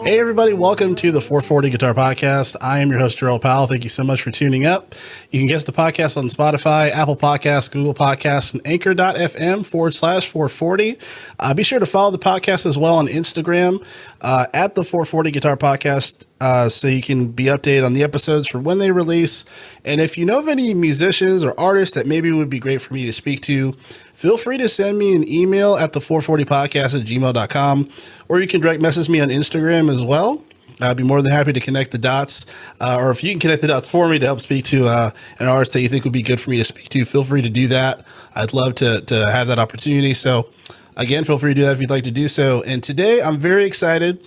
Hey everybody, welcome to the 440 Guitar Podcast. I am your host, Jerrell. Thank you so much for tuning up. You can get the podcast on Spotify, Apple Podcasts, Google Podcasts, and anchor.fm/440. Be sure to follow the podcast as well on Instagram at the 440 Guitar Podcast so you can be updated on the episodes for when they release. And if you know of any musicians or artists that maybe would be great for me to speak to, feel free to send me an email at the440podcast@gmail.com, or you can direct message me on Instagram as well. I'd be more than happy to connect the dots, or if you can connect the dots for me to help speak to an artist that you think would be good for me to speak to, feel free to do that. I'd love to have that opportunity. So again, feel free to do that if you'd like to do so. And today I'm very excited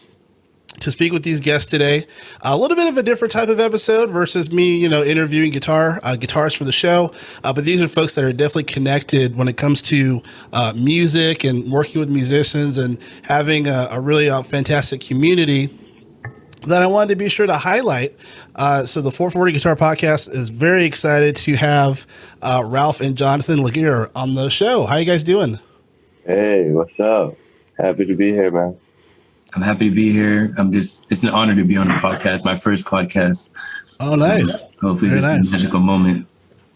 to speak with these guests today. A little bit of a different type of episode versus me, interviewing guitarists for the show. But these are folks that are definitely connected when it comes to music and working with musicians and having a really fantastic community that I wanted to be sure to highlight. So the 440 Guitar Podcast is very excited to have Ralph and Jonathan Laguerre on the show. How you guys doing? Hey, what's up? Happy to be here, man. I'm happy to be here. It's an honor to be on the podcast, my first podcast. Oh, nice. Hopefully this is a magical moment.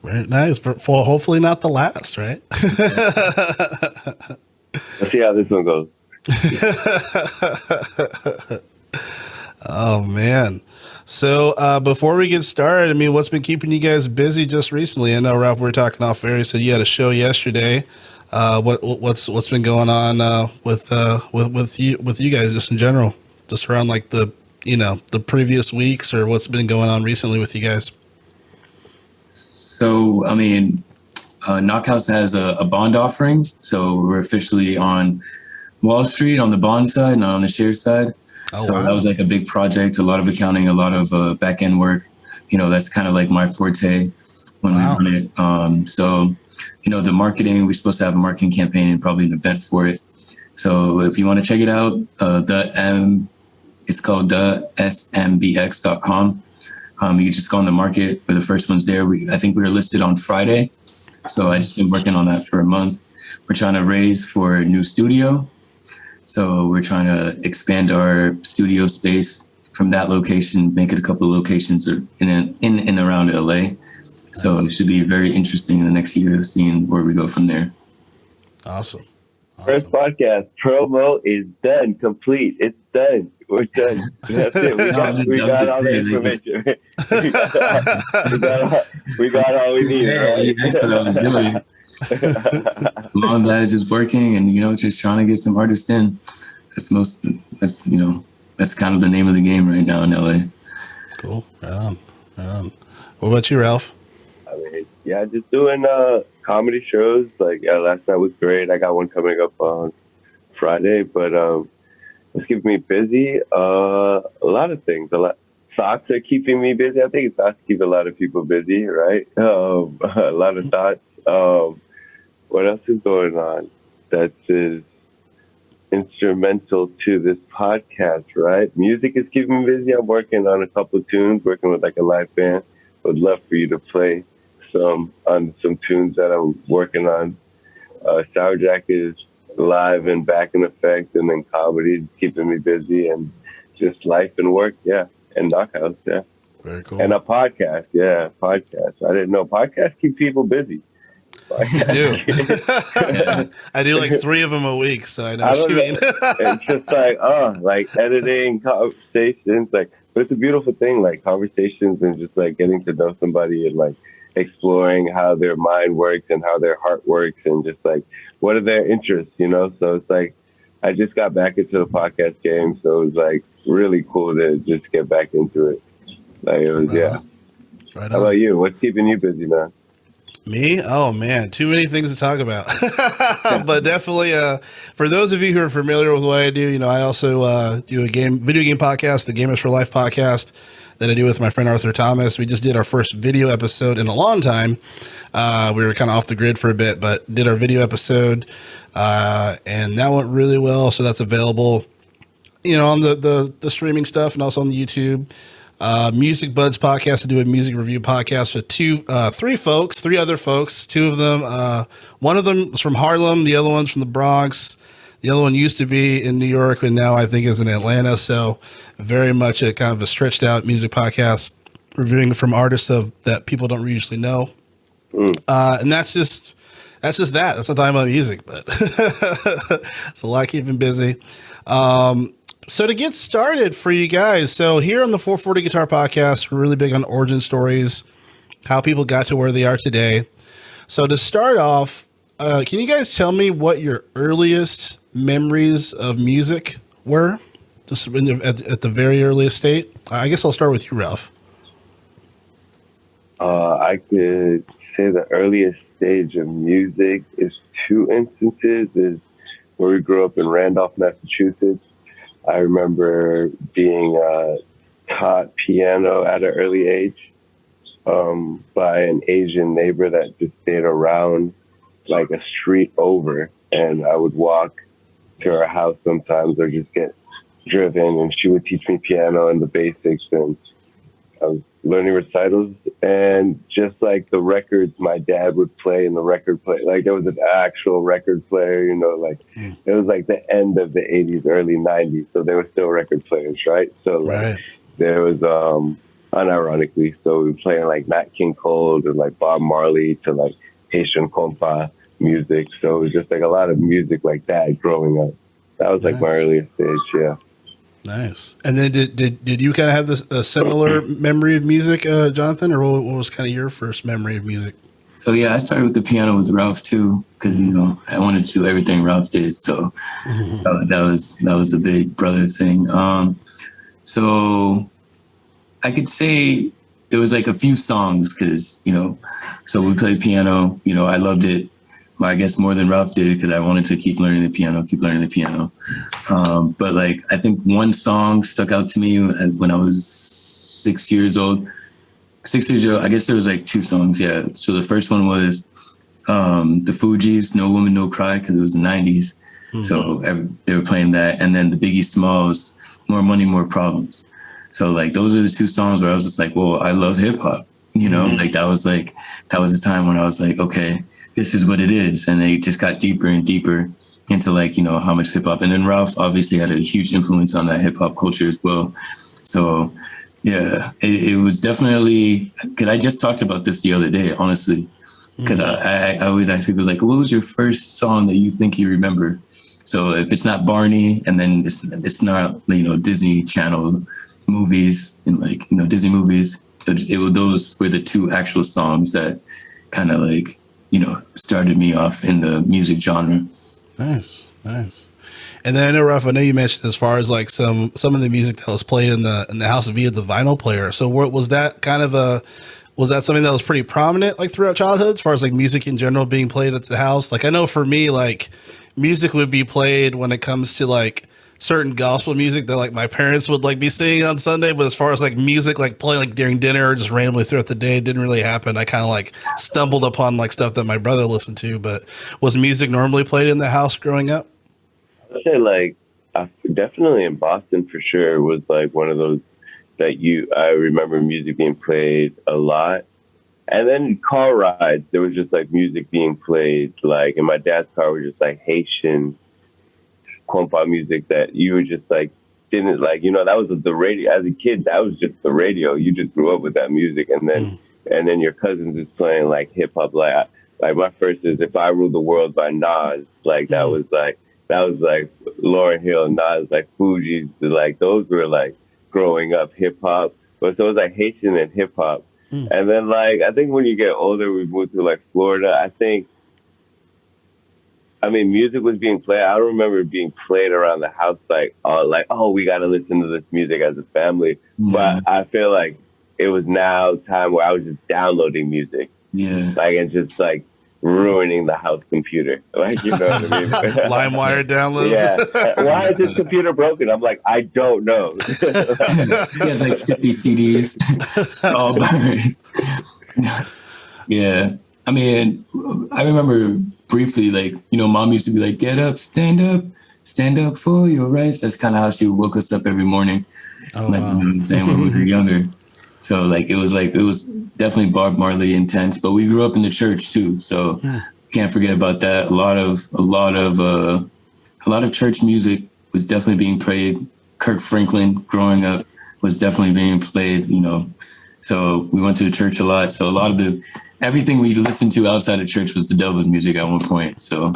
Very nice. For hopefully not the last, right? Let's see how this one goes. Oh, man. So before we get started, what's been keeping you guys busy just recently? I know, Ralph, we were talking off air. You said you had a show yesterday. What's been going on with you guys just in general, just around like the previous weeks, or what's been going on recently with you guys? So Knockhouse has a bond offering, so we're officially on Wall Street on the bond side, not on the share side. Oh, so wow. That was like a big project, a lot of accounting, a lot of back end work. That's kind of like my forte when we run it. The marketing, we're supposed to have a marketing campaign and probably an event for it. So if you want to check it out, it's called thesmbx.com. You can just go on the market for the first ones there. I think we were listed on Friday. So I just been working on that for a month. We're trying to raise for a new studio. So we're trying to expand our studio space from that location, make it a couple of locations in and around LA. So it should be very interesting in the next year, seeing where we go from there. Awesome. First podcast promo is done, complete. It's done. We're done. That's it. We got all the information. we got all we need. Right? That's what I was doing. Long glad just working and just trying to get some artists in. That's kind of the name of the game right now in LA. Cool. What about you, Ralph? Just doing comedy shows. Last night was great. I got one coming up on Friday, but it's keeping me busy. A lot of things. Thoughts are keeping me busy. I think thoughts keep a lot of people busy, right? A lot of thoughts. What else is going on that is instrumental to this podcast, right? Music is keeping me busy. I'm working on a couple of tunes, working with a live band. Would love for you to play some tunes that I'm working on. Sourjack is live and back in effect, and then comedy is keeping me busy, and just life and work, and Knockhouse, Very cool. and a podcast, podcast. I didn't know podcasts keep people busy. I do. I do 3 of them a week, so I know what you mean. It's just editing conversations, but it's a beautiful thing, conversations and just getting to know somebody and exploring how their mind works and how their heart works and just what are their interests, So it's I just got back into the podcast game, so it was really cool to just get back into it. It was Right on. How about you? What's keeping you busy, man? Me? Oh man, too many things to talk about. But definitely, for those of you who are familiar with what I do, I also do a video game podcast, the Gamers for Life podcast that I do with my friend Arthur Thomas. We just did our first video episode in a long time. We were kind of off the grid for a bit, but did our video episode, and that went really well. So that's available, on the streaming stuff and also on the YouTube. Music Buds podcast to do a music review podcast with three other folks. Two of them, one of them is from Harlem, the other one's from the Bronx. The other one used to be in New York, and now I think is in Atlanta. So very much a kind of a stretched out music podcast, reviewing from artists that people don't usually know. And that's just that. That's not talking about music, but it's a lot keeping busy. So to get started for you guys, so here on the 440 Guitar Podcast, we're really big on origin stories, how people got to where they are today. So to start off, can you guys tell me what your earliest memories of music were? Just at the very earliest state. I guess I'll start with you, Ralph. I could say the earliest stage of music is two instances. Is where we grew up in Randolph, Massachusetts. I remember being taught piano at an early age by an Asian neighbor that just stayed around like a street over, and I would walk to her house sometimes or just get driven, and she would teach me piano and the basics, and I was learning recitals, and just like the records my dad would play in the record play, like there was an actual record player, you know, like it was like the end of the 80s, early 90s, so there were still record players, right? So like there was unironically, so we were playing like Nat King Cole and like Bob Marley to like Haitian compa music, so it was just like a lot of music like that growing up. That was like my earliest stage. Yeah. Nice. And then did you kind of have a similar memory of music, Jonathan, or what was kind of your first memory of music? So yeah, I started with the piano with Ralph too, because you know I wanted to do everything Ralph did. So that was a big brother thing. So I could say there was like a few songs because you know, so we played piano. You know, I loved it. I guess more than Ralph did because I wanted to keep learning the piano. But like, I think one song stuck out to me when I was 6 years old. 6 years old, I guess there was like two songs. Yeah. So the first one was the Fugees, No Woman, No Cry, because it was the 90s. So they were playing that. And then the Biggie Smalls, More Money, More Problems. So like, those are the two songs where I was just like, well, I love hip hop, you know, like that was the time when I was like, okay, this is what it is. And they just got deeper and deeper into like, you know, how much hip hop. And then Ralph obviously had a huge influence on that hip hop culture as well. So yeah, it was definitely, because I just talked about this the other day, honestly, because I always ask people like, what was your first song that you think you remember? So if it's not Barney, and then it's not, you know, Disney Channel movies and like, you know, Disney movies, those were the two actual songs that kind of like, you know, started me off in the music genre. Nice. And then I know, Ralph, I know you mentioned as far as like some of the music that was played in the house via the vinyl player. So was that something that was pretty prominent like throughout childhood as far as like music in general being played at the house? Like I know for me, like music would be played when it comes to like certain gospel music that like my parents would like be singing on Sunday, but as far as like music like playing like during dinner or just randomly throughout the day, it didn't really happen. I kind of like stumbled upon like stuff that my brother listened to. But was music normally played in the house growing up? I'd say like definitely in Boston for sure was like one of those that I remember music being played a lot. And then car rides, there was just like music being played. Like in my dad's car was just like Haitian compa music that you were just like didn't like, you know, that was the radio. As a kid, that was just the radio. You just grew up with that music, and then your cousins is playing like hip hop. Like my first is "If I Rule the World" by Nas. Like that was like Lauryn Hill, Nas, like Fugees. Like those were like growing up hip hop. But so it was like Haitian and hip hop. And then like I think when you get older, we moved to like Florida. I mean, music was being played. I don't remember it being played around the house like, oh, we got to listen to this music as a family. But I feel like it was now time where I was just downloading music. Yeah. Like, and just like ruining the house computer. Like, you know what I mean? LimeWire downloads. Yeah. Why is this computer broken? I'm like, I don't know. He has like 50 CDs. Oh, yeah. I mean, I remember briefly, like, you know, mom used to be like, get up, stand up for your rights. That's kind of how she woke us up every morning. Oh, like, wow. You know what I'm saying, when we were younger. So like it was definitely Bob Marley intense, but we grew up in the church too. So can't forget about that. A lot of a lot of church music was definitely being played. Kirk Franklin growing up was definitely being played, you know. So we went to the church a lot. So a lot of everything we listened to outside of church was the devil's music at one point. So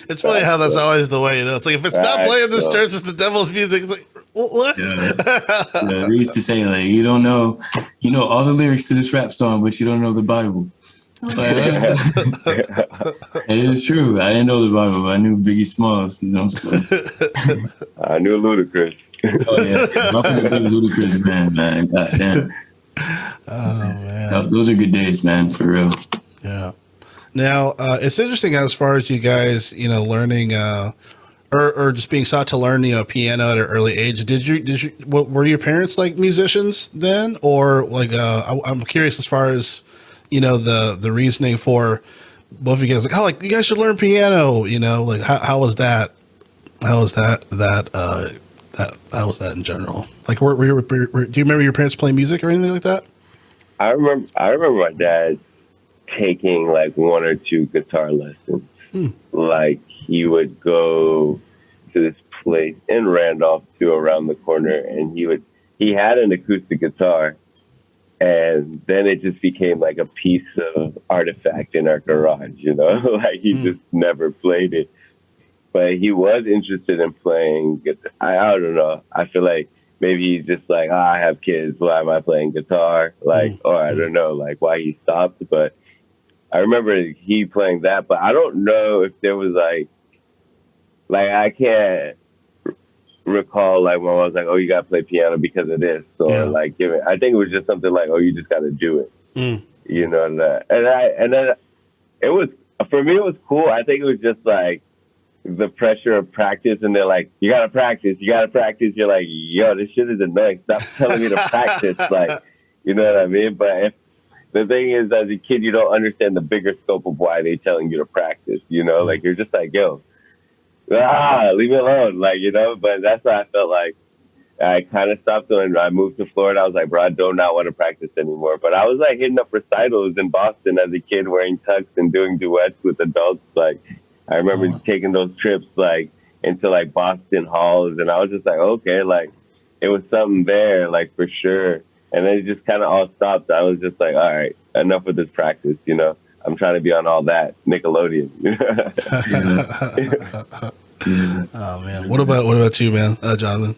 it's funny how that's always the way, you know. It's like if it's not playing this church, it's the devil's music. It's like, what? Yeah, they used to say like, you know all the lyrics to this rap song, but you don't know the Bible. But, it is true. I didn't know the Bible, but I knew Biggie Smalls, you know. So. I knew Ludacris. Oh yeah, Ludacris, man. God damn. Oh man, those are good days, man, for real. Yeah. Now it's interesting as far as you guys, you know, learning or just being sought to learn, you know, piano at an early age. Were your parents like musicians then, or like I'm curious as far as, you know, the reasoning for both of you guys, like, oh, like you guys should learn piano, you know, like how was that? How was that in general? Like, do you remember your parents playing music or anything like that? I remember my dad taking like 1 or 2 guitar lessons. Like he would go to this place in Randolph too, around the corner, and he had an acoustic guitar, and then it just became like a piece of artifact in our garage, you know. Like he just never played it. But he was interested in playing guitar. I don't know. I feel like maybe he's just like, I have kids. Why am I playing guitar? Like, or I don't know, like why he stopped. But I remember he playing that. But I don't know if there was like I can't recall like when I was like, oh, you got to play piano because of this. So like, I think it was just something like, oh, you just got to do it. You know, and then it was, for me, it was cool. I think it was just like, the pressure of practice, and they're like, you gotta practice. You're like, yo, this shit is annoying. Stop telling me to practice. Like, you know what I mean? But if the thing is, as a kid, you don't understand the bigger scope of why they're telling you to practice, you know? Like, you're just like, yo, leave me alone. Like, you know, but that's why I felt like I kind of stopped doing. I moved to Florida. I was like, bro, I do not want to practice anymore. But I was like hitting up recitals in Boston as a kid, wearing tux and doing duets with adults. Like, I remember taking those trips like into like Boston halls, and I was just like, okay, like it was something there, like for sure. And then it just kind of all stopped. I was just like, all right, enough with this practice, you know. I'm trying to be on all that Nickelodeon. Oh man, what about you, man, Jonathan?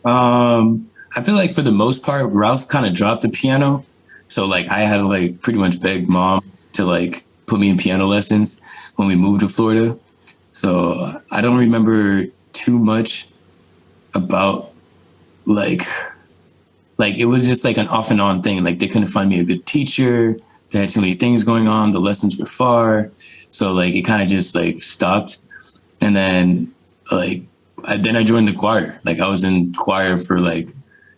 I feel like for the most part, Ralph kind of dropped the piano, so like I had to like pretty much beg mom to like put me in piano lessons when we moved to Florida. So I don't remember too much about like it was just like an off and on thing. Like they couldn't find me a good teacher. They had too many things going on. The lessons were far. So like it kind of just like stopped. And then like, I joined the choir. Like I was in choir for like,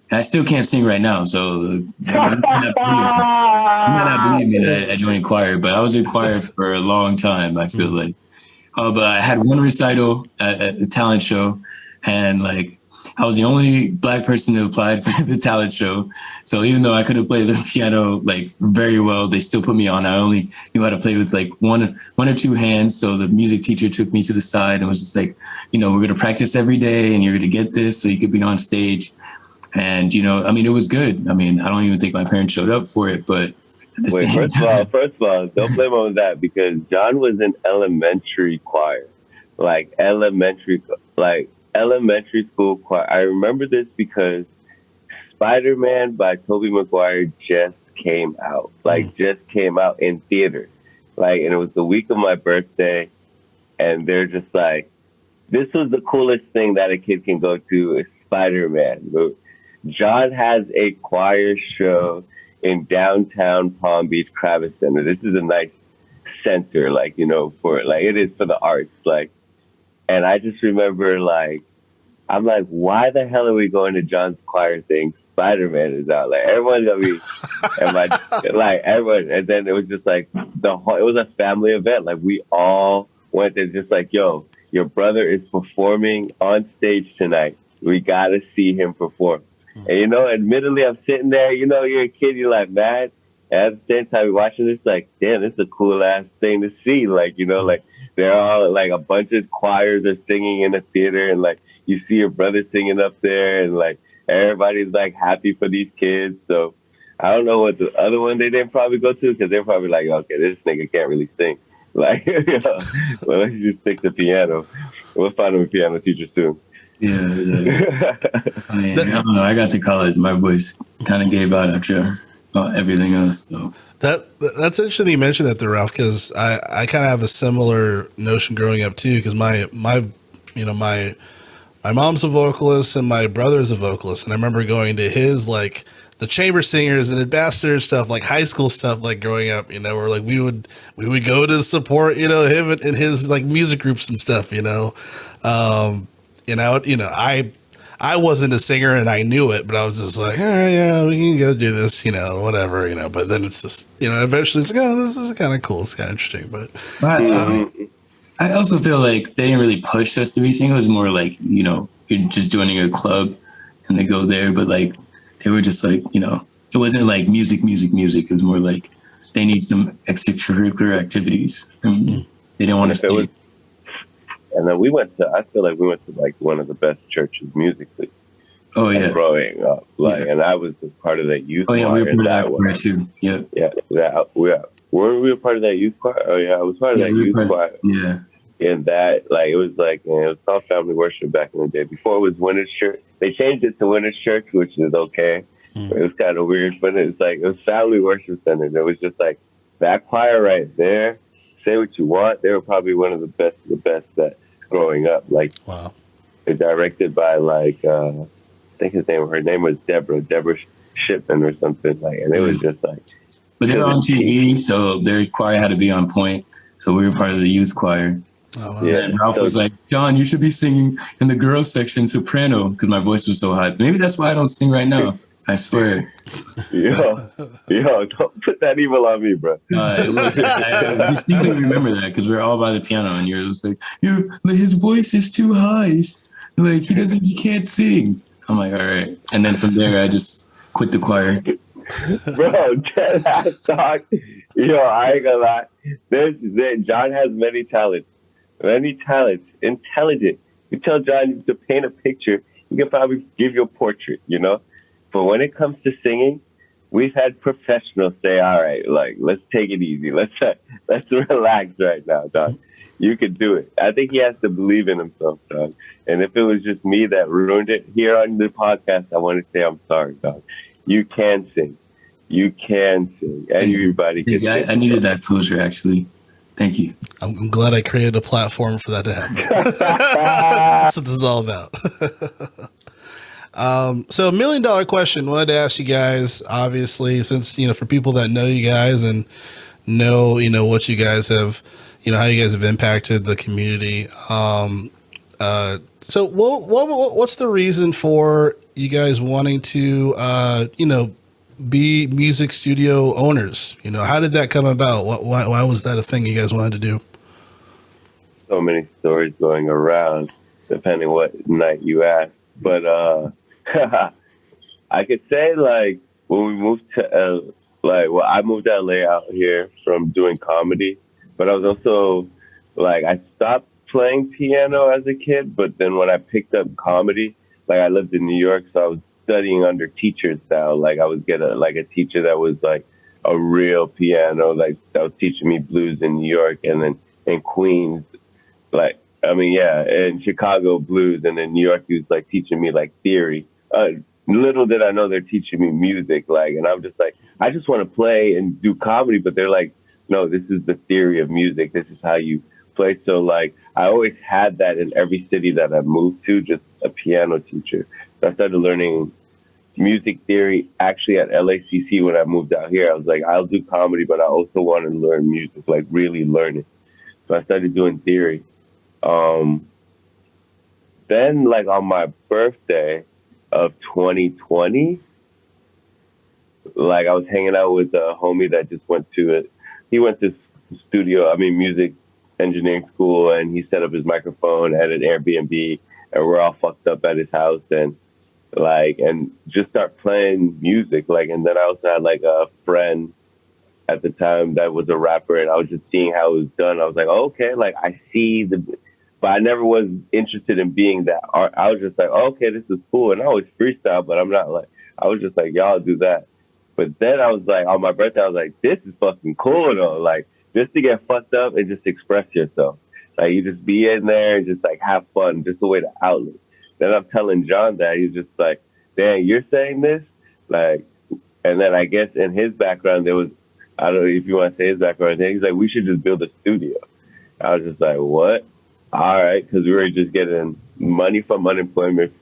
and I still can't sing right now. So you might not believe me that I joined choir, but I was in choir for a long time, I feel like. But I had one recital at the talent show, and like I was the only Black person who applied for the talent show. So even though I couldn't play the piano like very well, they still put me on. I only knew how to play with like one or two hands. So the music teacher took me to the side and was just like, you know, we're going to practice every day and you're going to get this so you could be on stage. And, you know, I mean, it was good. I mean, I don't even think my parents showed up for it, but first of all, don't blame on that, because John was in elementary choir, like elementary school choir. I remember this because Spider-Man by Tobey Maguire just came out, just came out in theaters. Like, and it was the week of my birthday, and they're just like, this was the coolest thing that a kid can go to, is Spider-Man. John has a choir show in downtown Palm Beach Kravis Center. This is a nice center, like, you know, for like it is for the arts, like. And I just remember, like, I'm like, why the hell are we going to John's choir thing? Spider-Man is out. Like, everyone's gonna be, like everyone. And then it was just like it was a family event. Like, we all went there, just like, yo, your brother is performing on stage tonight. We gotta see him perform. And, you know, admittedly, I'm sitting there, you know, you're a kid, you're like, man. And at the same time, you're watching this, like, damn, this is a cool ass thing to see. Like, you know, like, they're all like a bunch of choirs are singing in the theater, and like you see your brother singing up there, and like everybody's like happy for these kids. So I don't know what the other one they didn't probably go to, because they're probably like, okay, this nigga can't really sing. Like, well, let's just stick to piano. We'll find him a piano teacher soon. Yeah, yeah. I mean, I don't know. I got to college. My voice kind of gave out after everything else. So That's interesting you mentioned that there, Ralph, because I kind of have a similar notion growing up too, because my mom's a vocalist and my brother's a vocalist, and I remember going to his like the chamber singers and ambassador stuff, like high school stuff, like growing up, where like we would go to support him and his like music groups and stuff, I wasn't a singer and I knew it, but I was just like, yeah, we can go do this, whatever, but then it's just, eventually it's like, oh, this is kind of cool. It's kind of interesting, but that's funny. I also feel like they didn't really push us to be singers. It was more like, you're just joining a club and they go there, but like, they were just like, it wasn't like music. It was more like they need some extracurricular activities. They didn't want to stay. And then I feel like we went to like one of the best churches musically. Oh yeah. Growing up, and I was a part of that youth choir. Oh yeah, we were part of that too. Yeah. Yeah. Were we a part of that youth choir? Oh yeah, I was part of that youth choir. Yeah. And that, like, it was called family worship back in the day. Before it was Winners Church. They changed it to Winners Church, which is okay. It was kind of weird, but it was family worship center. It was just like that choir right there. Say what you want. They were probably one of the best that growing up. Like, wow. They're directed by like I think her name was Deborah Shipman or something. Like, and it was just like. But they were on TV, so their choir had to be on point. So we were part of the youth choir. Oh, wow. Yeah, and Ralph was like, John, you should be singing in the girls section soprano, because my voice was so high. Maybe that's why I don't sing right now. I swear. Yo, don't put that evil on me, bro. I distinctly remember that, because we were all by the piano, and you're just like, his voice is too high. Like, he can't sing. I'm like, all right. And then from there, I just quit the choir. Bro, that song. I ain't gonna lie. John has many talents. Intelligent. You tell John to paint a picture, he can probably give you a portrait, But when it comes to singing, we've had professionals say, all right, like, let's take it easy. Let's relax right now, Don. You could do it. I think he has to believe in himself, Don. And if it was just me that ruined it here on the podcast, I want to say I'm sorry, Don. You can sing. Everybody can sing. I needed that closure, actually. Thank you. I'm glad I created a platform for that to happen. That's what this is all about. So $1 million question. Wanted to ask you guys, obviously, since, for people that know you guys and know, what you guys have, how you guys have impacted the community. So what's the reason for you guys wanting to, be music studio owners? How did that come about? Why was that a thing you guys wanted to do? So many stories going around, depending what night you ask. But I could say, like, when we moved to I moved to LA out here from doing comedy, but I was also like, I stopped playing piano as a kid, but then when I picked up comedy, like, I lived in New York, so I was studying under teachers now. Like, I would get a teacher that was like a real piano, like, that was teaching me blues in New York, and then in Queens, in Chicago blues, and in New York he was like teaching me like theory. Little did I know they're teaching me music, like, and I'm just like, I just want to play and do comedy, but they're like, no, this is the theory of music. This is how you play. So like, I always had that in every city that I moved to, just a piano teacher. So I started learning music theory actually at LACC when I moved out here. I was like, I'll do comedy, but I also want to learn music, like really learn it. So I started doing theory. Then, like, on my birthday of 2020, like, I was hanging out with a homie that just went to it. He went to music engineering school, and he set up his microphone at an Airbnb, and we're all fucked up at his house, and just start playing music. Like, and then I also had like a friend at the time that was a rapper, and I was just seeing how it was done. I was like, okay, like I see but I never was interested in being that art. I was just like, okay, this is cool, and I always freestyle, but I'm not like, I was just like, y'all do that. But then I was like, on my birthday, I was like, this is fucking cool though, like just to get fucked up and just express yourself. Like you just be in there and just like have fun, just a way to outlet. Then I'm telling John that he's just like, damn, you're saying this, like, and then I guess in his background there was, I don't know if you want to say his background. He's like, we should just build a studio. I was just like, what? All right, because we were just getting money from unemployment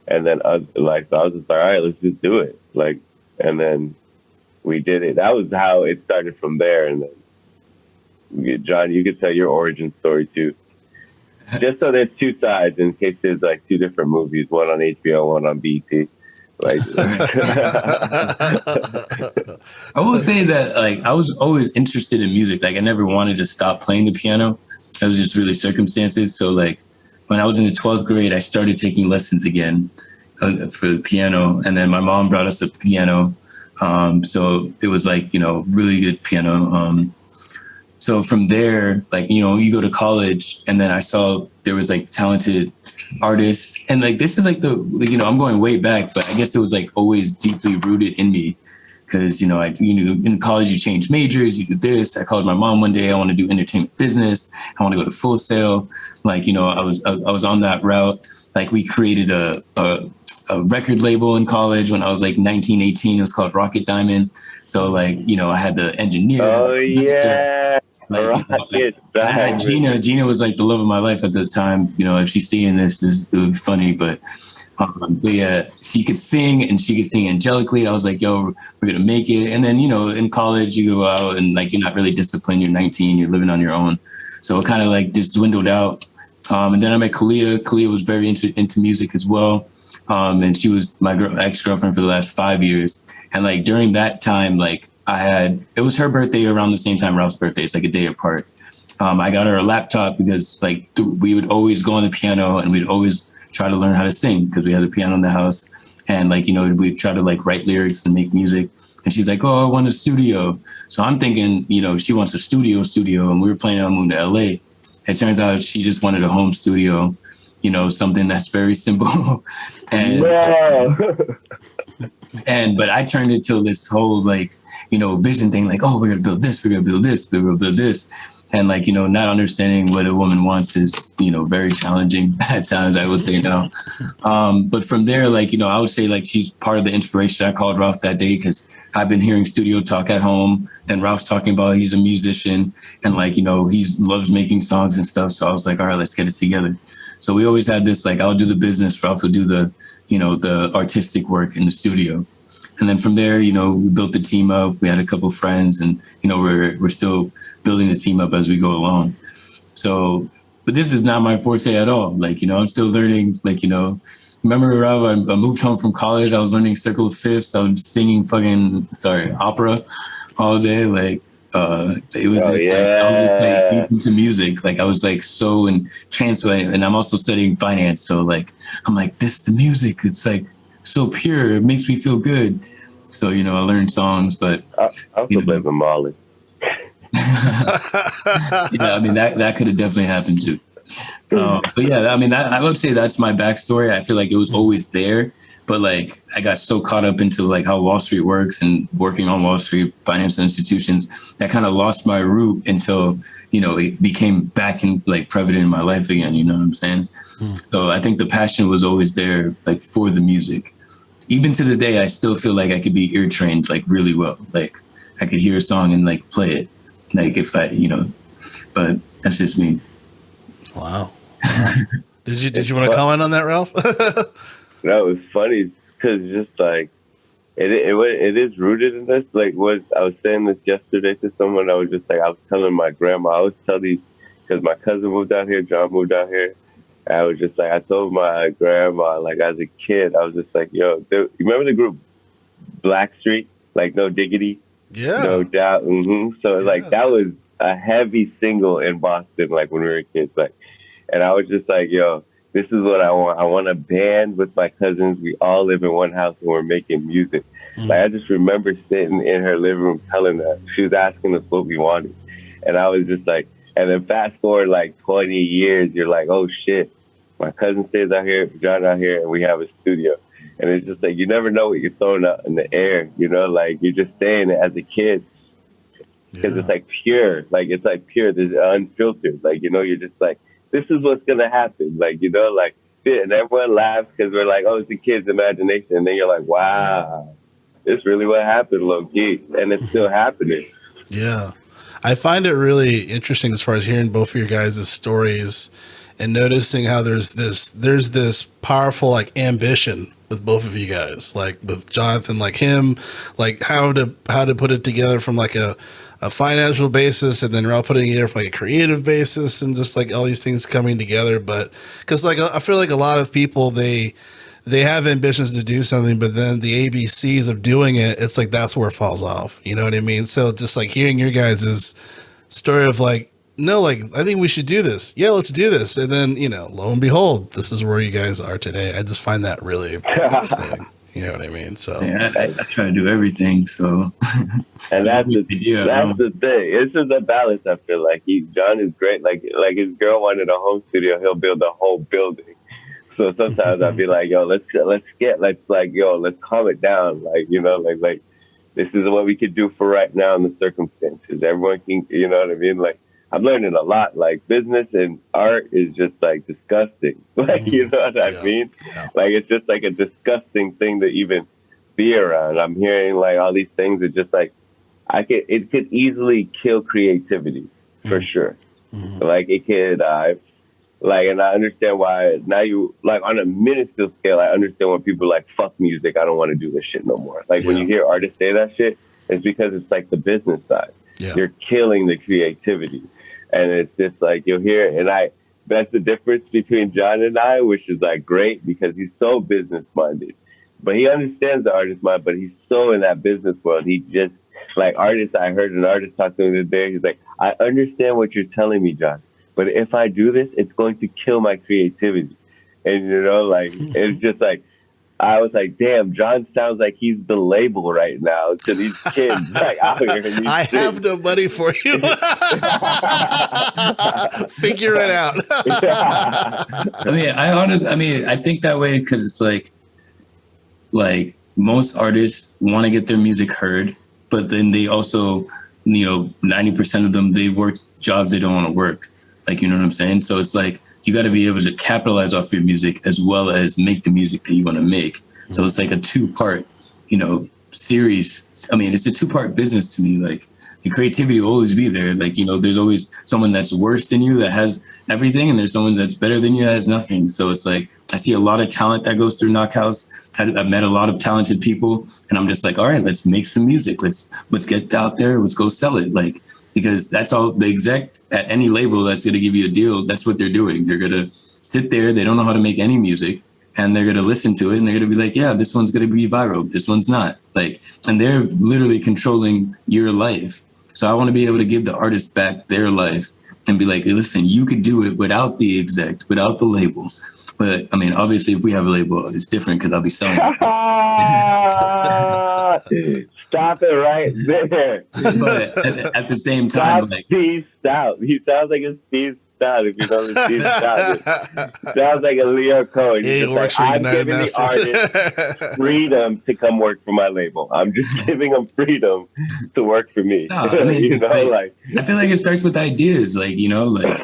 and then like, so I was just like, all right, let's just do it. Like, and then we did it. That was how it started from there. And then, John, you could tell your origin story too. Just so there's two sides in case there's like two different movies, one on HBO, one on BT. Like, I will say that like I was always interested in music. Like I never wanted to stop playing the piano. It was just really circumstances. So like when I was in the 12th grade, I started taking lessons again for the piano. And then my mom brought us a piano. So it was like, really good piano. So from there, like, you go to college, and then I saw there was like talented artists. And like, this is like I'm going way back, but I guess it was like always deeply rooted in me. Because, in college, you change majors, you do this. I called my mom one day, I want to do entertainment business. I want to go to Full Sail. Like, I was on that route. Like we created a record label in college when I was like 19, 18. It was called Rocket Diamond. So like, I had the engineer. Oh, yeah. Like, I had Gina. Gina was like the love of my life at the time. If she's seeing this it would be funny, but yeah, she could sing and she could sing angelically. I was like, yo, we're going to make it. And then, in college, you go out and like, you're not really disciplined. You're 19, you're living on your own. So it kind of like just dwindled out. And then I met Kalia. Kalia was very into music as well. And she was my ex-girlfriend for the last 5 years. And like during that time, like it was her birthday around the same time Ralph's birthday. It's like a day apart. I got her a laptop because like we would always go on the piano and we'd always try to learn how to sing because we had a piano in the house. And like, we'd try to like write lyrics and make music. And she's like, oh, I want a studio. So I'm thinking, she wants a studio. And we were planning on moving to LA. It turns out she just wanted a home studio, something that's very simple. And but I turned it to this whole like, vision thing, like, oh, we're going to build this, we're going to build this, we're going to build this. And like, not understanding what a woman wants is, very challenging at times, I would say now. But from there, like, I would say like she's part of the inspiration. I called Ralph that day because I've been hearing studio talk at home. And Ralph's talking about he's a musician and like, he loves making songs and stuff. So I was like, all right, let's get it together. So we always had this, like, I'll do the business, Ralph will do the, the artistic work in the studio. And then from there, we built the team up. We had a couple friends and, we're still building the team up as we go along. So, but this is not my forte at all. Like, I'm still learning, like, remember, Rob, I moved home from college. I was learning circle of fifths. I was singing opera all day. Like, it was, like, I was just like into music. Like I was like so entranced by it. And I'm also studying finance. So like, I'm like, the music, it's like so pure. It makes me feel good. So, I learned songs, but I also blame Molly. Yeah, I mean, that could have definitely happened too. But yeah, I mean, I would say that's my backstory. I feel like it was always there, but like I got so caught up into like how Wall Street works and working on Wall Street financial institutions that kind of lost my root until, it became back in like prevalent in my life again. You know what I'm saying? So I think the passion was always there, like for the music. Even to this day, I still feel like I could be ear trained like really well. Like I could hear a song and like play it. Like if I, but that's just me. Wow. Did you want to comment on that, Ralph? That was funny because just like it is rooted in this. Like I was saying this yesterday to someone. I was just like, I was telling my grandma. I always tell these because my cousin moved out here, John moved out here. And I was just like, I told my grandma, like as a kid, I was just like, yo, you remember the group Blackstreet? Like No Diggity? Yeah. No Doubt. Mm-hmm. So like that was a heavy single in Boston, like when we were kids. Like, and I was just like, yo, this is what I want. I want a band with my cousins. We all live in one house and we're making music. Like, I just remember sitting in her living room telling her, she was asking us what we wanted. And I was just like, and then fast forward like 20 years, you're like, oh shit, my cousin stays out here, John out here, and we have a studio. And it's just like, you never know what you're throwing out in the air, you know, like you're just saying it as a kid. Because it's like pure, like it's like pure, there's unfiltered. Like, you know, you're just like, this is what's going to happen. Like, you know, like, and everyone laughs because we're like, oh, it's the kid's imagination. And then you're like, wow, this really what happened, low key. And it's still happening. Yeah. I find it really interesting as far as hearing both of your guys' stories and noticing how there's this powerful like ambition with both of you guys, like with Jonathan, like him, like how to put it together from like a financial basis, and then Ralph putting it together from like a creative basis, and just like all these things coming together. But because like I feel like a lot of people they have ambitions to do something, but then the ABCs of doing it, it's like that's where it falls off. You know what I mean? So just like hearing your guys' story of like, no, like I think we should do this. Yeah, let's do this. And then, you know, lo and behold, this is where you guys are today. I just find that really fascinating. You know what I mean? So yeah, I try to do everything. So and that's the thing. It's just a balance. I feel like John is great. Like his girl wanted a home studio, he'll build a whole building. So sometimes I'd be like, yo, let's calm it down. Like, you know, like this is what we could do for right now in the circumstances. Everyone can, you know what I mean? Like, I'm learning a lot. Like, business and art is just like disgusting. Like, you know what I mean? Yeah. Like, it's just like a disgusting thing to even be around. I'm hearing like all these things are just like, it could easily kill creativity for sure. Like, it could, like, and I understand why now you, like, on a minuscule scale, I understand when people are like, fuck music, I don't want to do this shit no more. Like, when you hear artists say that shit, it's because it's like the business side. Yeah. You're killing the creativity. And it's just like, you'll hear it. And that's the difference between John and I, which is like great because he's so business minded. But he understands the artist mind, but he's so in that business world. He just, like, I heard an artist talk to him the other day. He's like, I understand what you're telling me, John. But if I do this, it's going to kill my creativity. And, you know, like, it's just like, I was like, damn, John sounds like he's the label right now to these kids like out here. I have no money for you. Figure it out. I mean, I think that way because it's like most artists want to get their music heard, but then they also, you know, 90% of them, they work jobs they don't want to work. Like, you know what I'm saying? So it's like, you got to be able to capitalize off your music as well as make the music that you want to make. So it's like a 2-part, you know, series. I mean, it's a 2-part business to me. Like, the creativity will always be there. Like, you know, there's always someone that's worse than you that has everything, and there's someone that's better than you that has nothing. So it's like, I see a lot of talent that goes through Knockhouse. I've met a lot of talented people, and I'm just like, all right, let's make some music. Let's get out there. Let's go sell it. Like, because that's all the exec at any label that's going to give you a deal. That's what they're doing. They're going to sit there. They don't know how to make any music, and they're going to listen to it, and they're going to be like, yeah, this one's going to be viral. This one's not. Like, and they're literally controlling your life. So I want to be able to give the artist back their life and be like, hey, listen, you could do it without the exec, without the label. But I mean, obviously, if we have a label, it's different because I'll be selling it. Stop it right there. But at the same time, like, Steve Stout. He sounds like a Steve Stout. If you know the Steve Stout, sounds like a Leo Cohen. He's just like, I'm giving the artist freedom to come work for my label. I'm just giving them freedom to work for me. No, I mean, you know, like I feel like it starts with ideas. Like, you know, like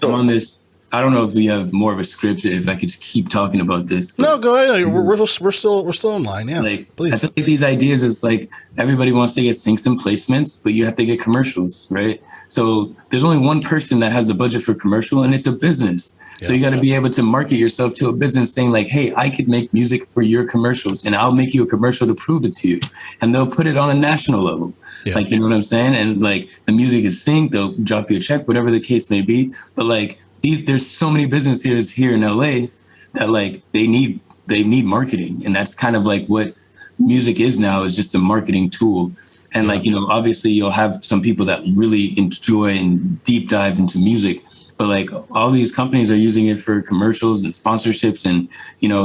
I'm on this. I don't know if we have more of a script. If I could just keep talking about this. No, go ahead. We're still in line. Yeah, like, please. I feel like these ideas is like everybody wants to get syncs and placements, but you have to get commercials, right? So there's only one person that has a budget for commercial, and it's a business. Yeah, so you got to be able to market yourself to a business, saying like, "Hey, I could make music for your commercials, and I'll make you a commercial to prove it to you," and they'll put it on a national level. Yeah. Like, you know what I'm saying? And like the music is synced, they'll drop you a check, whatever the case may be. But like, there's so many businesses here in LA that like they need marketing, and that's kind of like what music is now, is just a marketing tool. And like, you know, obviously you'll have some people that really enjoy and deep dive into music, but like all these companies are using it for commercials and sponsorships, and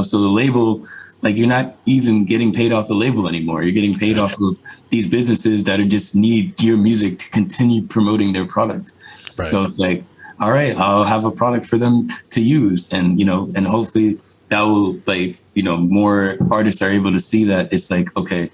so the label, like you're not even getting paid off the label anymore. You're getting paid off of these businesses that are just need your music to continue promoting their product. Right. So it's like, all right, I'll have a product for them to use, and and hopefully that will, like, more artists are able to see that it's like, okay,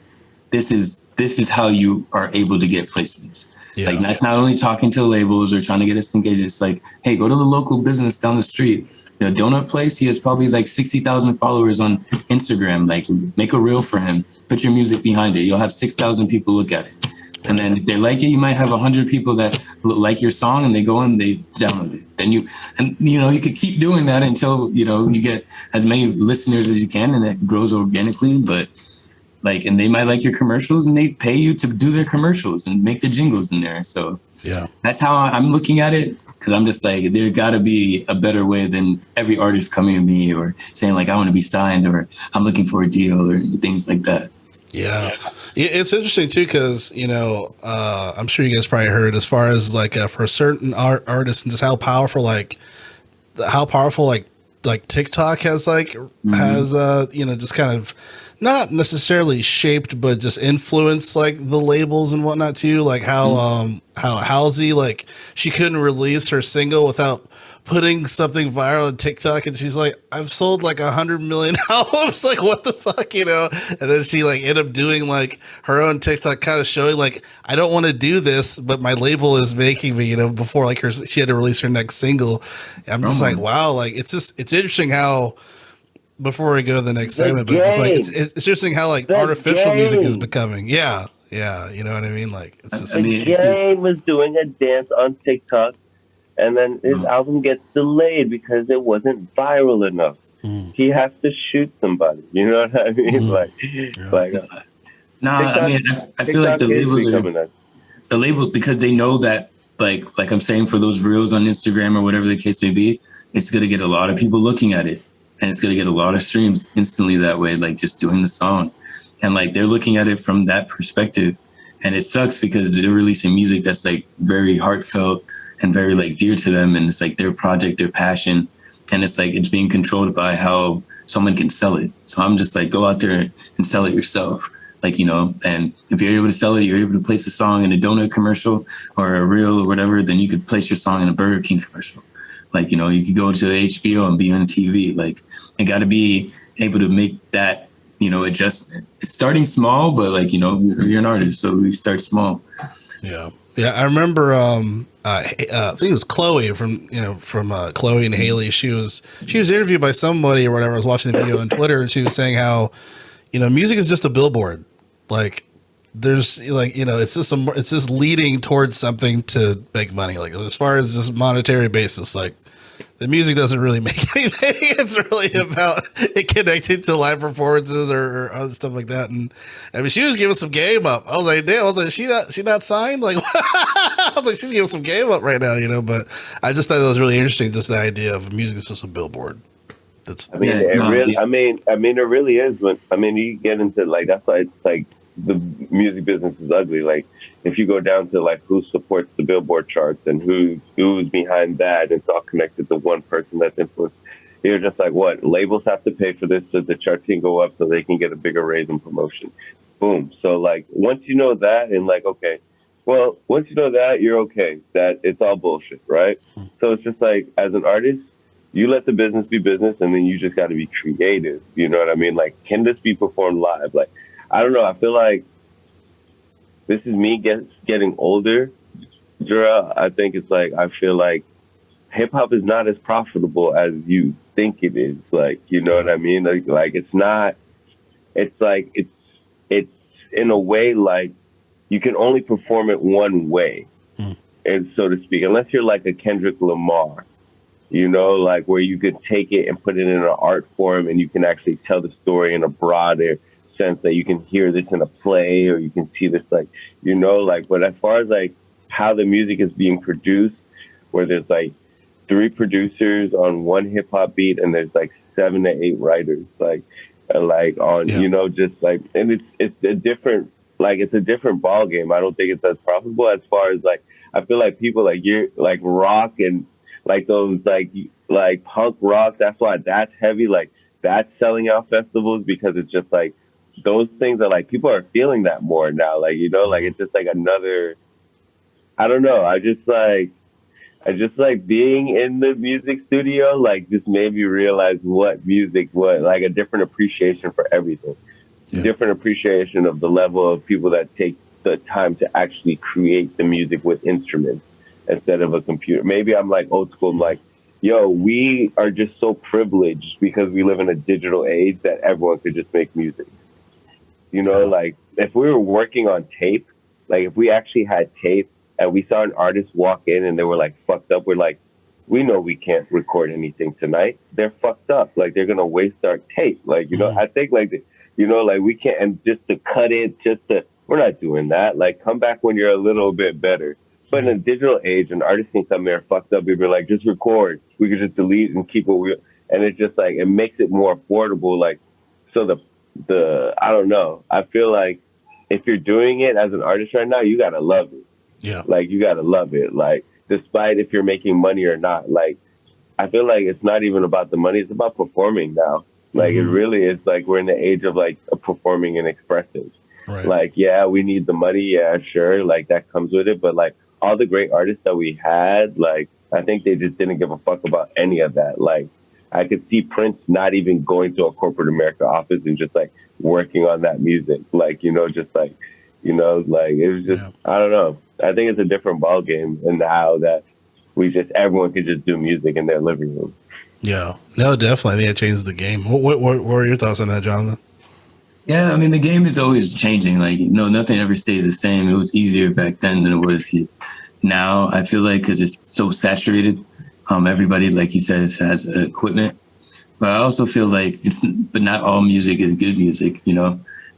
this is how you are able to get placements. Yeah. Like, that's not only talking to labels or trying to get us engaged. It's like, hey, go to the local business down the street. The donut place, he has probably like 60,000 followers on Instagram. Like, make a reel for him, put your music behind it. You'll have 6,000 people look at it. And then if they like it, you might have 100 people that like your song, and they go and they download it. Then you could keep doing that until, you get as many listeners as you can, and it grows organically. But like, and they might like your commercials, and they pay you to do their commercials and make the jingles in there. So yeah, that's how I'm looking at it. Cause I'm just like, there gotta be a better way than every artist coming to me or saying like, I want to be signed, or I'm looking for a deal, or things like that. Yeah, it's interesting too, because I'm sure you guys probably heard, as far as like for certain artists, and just how powerful like TikTok has has just kind of not necessarily shaped, but just influenced like the labels and whatnot too. Like how Halsey, like, she couldn't release her single without putting something viral on TikTok, and she's like, I've sold like 100 million albums. Like, what the fuck, And then she like ended up doing like her own TikTok, kind of showing like, I don't want to do this, but my label is making me, before like she had to release her next single. I'm just like, wow, like it's interesting how, before we go to the next segment, but just like it's interesting how like artificial music is becoming. Yeah, you know what I mean? Like, it's just, Jay was doing a dance on TikTok, and then his album gets delayed because it wasn't viral enough. He has to shoot somebody. You know what I mean? I feel like the labels because they know that, like I'm saying, for those reels on Instagram or whatever the case may be, it's going to get a lot of people looking at it, and it's going to get a lot of streams instantly that way, like just doing the song. And like, they're looking at it from that perspective. And it sucks because they're releasing music that's like very heartfelt and very like dear to them. And it's like their project, their passion. And it's like, it's being controlled by how someone can sell it. So I'm just like, go out there and sell it yourself. Like, and if you're able to sell it, you're able to place a song in a donut commercial or a reel or whatever, then you could place your song in a Burger King commercial. Like, you could go to the HBO and be on TV. Like, you got to be able to make that, adjustment. It's starting small, but like, you're an artist, so we start small. Yeah. I remember, I think it was Chloe from Chloe and Haley. She was interviewed by somebody or whatever. I was watching the video on Twitter, and she was saying how, music is just a billboard. Like, there's like, it's just leading towards something to make money. Like, as far as this monetary basis, like, the music doesn't really make anything. It's really about it connecting to live performances or other stuff like that. And I mean, she was giving some game up. I was like, damn. I was like, she not signed? Like, I was like, she's giving some game up right now, But I just thought it was really interesting, just the idea of music is just a billboard. It really is. When you get into like, that's why it's like the music business is ugly. Like, if you go down to like who supports the Billboard charts and who's behind that, it's all connected to one person that's influenced. You're just like, what? Labels have to pay for this so the charts can go up so they can get a bigger raise in promotion. Boom. So like, once you know that, and like, okay, well, once you know that, you're okay. That it's all bullshit, right? So it's just like, as an artist, you let the business be business, and then you just got to be creative. You know what I mean? Like, can this be performed live? Like, I don't know. I feel like this is me getting older, Jerrell. I think it's like, I feel like hip hop is not as profitable as you think it is. Like, you know what I mean? Like it's not. It's like it's in a way like you can only perform it one way, and so to speak, unless you're like a Kendrick Lamar, like where you could take it and put it in an art form, and you can actually tell the story in a broader sense that you can hear this in a play, or you can see this like, but as far as like how the music is being produced, where there's like 3 producers on one hip hop beat and there's like 7 to 8 writers, like on, just like, and it's a different, like, it's a different ball game. I don't think it's as profitable as far as like, I feel like people like rock and like those like punk rock. That's why that's heavy. Like that's selling out festivals because it's just like those things are like people are feeling that more now. Like like it's just like another. I don't know. I just like being in the music studio. Like just made me realize what music was like a different appreciation for everything. Different appreciation of the level of people that take the time to actually create the music with instruments instead of a computer. Maybe I'm like old school. I'm like, yo, we are just so privileged because we live in a digital age that everyone could just make music. Like if we were working on tape, like if we actually had tape and we saw an artist walk in and they were like fucked up, we're like, we know we can't record anything tonight. They're fucked up. Like they're going to waste our tape. Like, I think like, like we can't, and just to cut it, we're not doing that. Like come back when you're a little bit better. But in a digital age, an artist can come there fucked up. We'd be like, just record. We could just delete and keep what and it's just like, it makes it more affordable. Like, so I don't know. I feel like if you're doing it as an artist right now, you got to love it. Yeah. Like you got to love it. Like, despite if you're making money or not, like, I feel like it's not even about the money. It's about performing now. Like it really is like, we're in the age of like performing and expressing. Right. Like, yeah, we need the money. Yeah, sure. Like that comes with it. But like all the great artists that we had, like, I think they just didn't give a fuck about any of that. Like I could see Prince not even going to a corporate America office and just like working on that music. Like, just like, like it was just, I don't know. I think it's a different ball game and how that everyone could just do music in their living room. Yeah, no, definitely. I think it changes the game. What are your thoughts on that, Jonathan? Yeah, I mean, the game is always changing. Like, nothing ever stays the same. It was easier back then than it was now. I feel like it's just so saturated. Everybody, like you said, has equipment. But I also feel like but not all music is good music,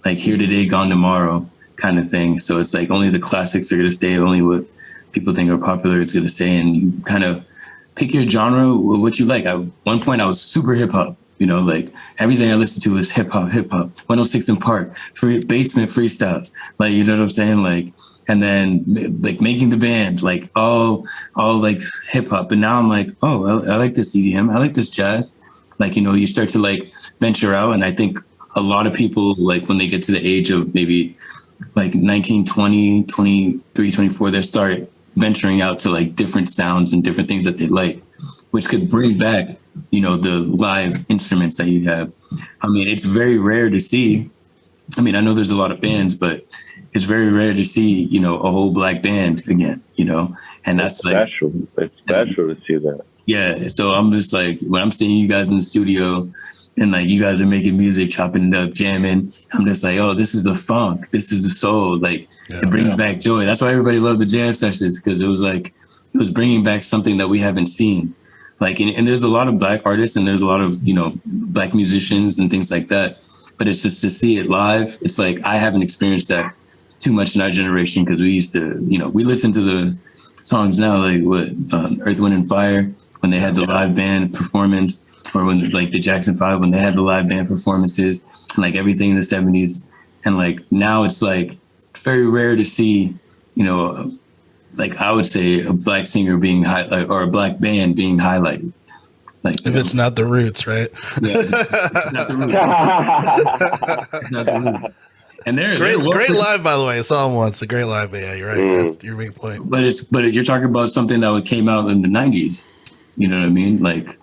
like here today, gone tomorrow kind of thing. So it's like only the classics are going to stay, only what people think are popular is going to stay. And you kind of pick your genre, what you like. At one point, I was super hip hop. Like everything I listened to was hip hop, 106 in Park, basement freestyles. Like, you know what I'm saying? Like, and then like making the band, like all like hip hop. But now I'm like, oh, I like this EDM. I like this jazz. Like, you start to like venture out. And I think a lot of people, like when they get to the age of maybe like 19, 20, 23, 24, they start venturing out to like different sounds and different things that they like, which could bring back, the live instruments that you have. I mean, it's very rare to see. I mean, I know there's a lot of bands, but it's very rare to see, a whole black band again, and that's special. It's special to see that. Yeah. So I'm just like, when I'm seeing you guys in the studio and like you guys are making music, chopping it up, jamming, I'm just like, oh, this is the funk. This is the soul. Like it brings back joy. That's why everybody loved the jam sessions, because it was bringing back something that we haven't seen. Like, and there's a lot of black artists and there's a lot of, black musicians and things like that. But it's just to see it live. It's like, I haven't experienced that too much in our generation, because we used to, we listen to the songs now, like Earth, Wind and Fire, when they had the live band performance, or when like the Jackson 5, when they had the live band performances, and like everything in the 70s. And like now it's like very rare to see, like I would say a black singer being highlighted or a black band being highlighted. Like if it's not the Roots, right? Yeah, it's not the Roots. It's not the Roots. And they're great live, by the way. I saw them once. A great live, but yeah, you're right. You're making a point. But you're talking about something that came out in the 90s. You know what I mean? Like,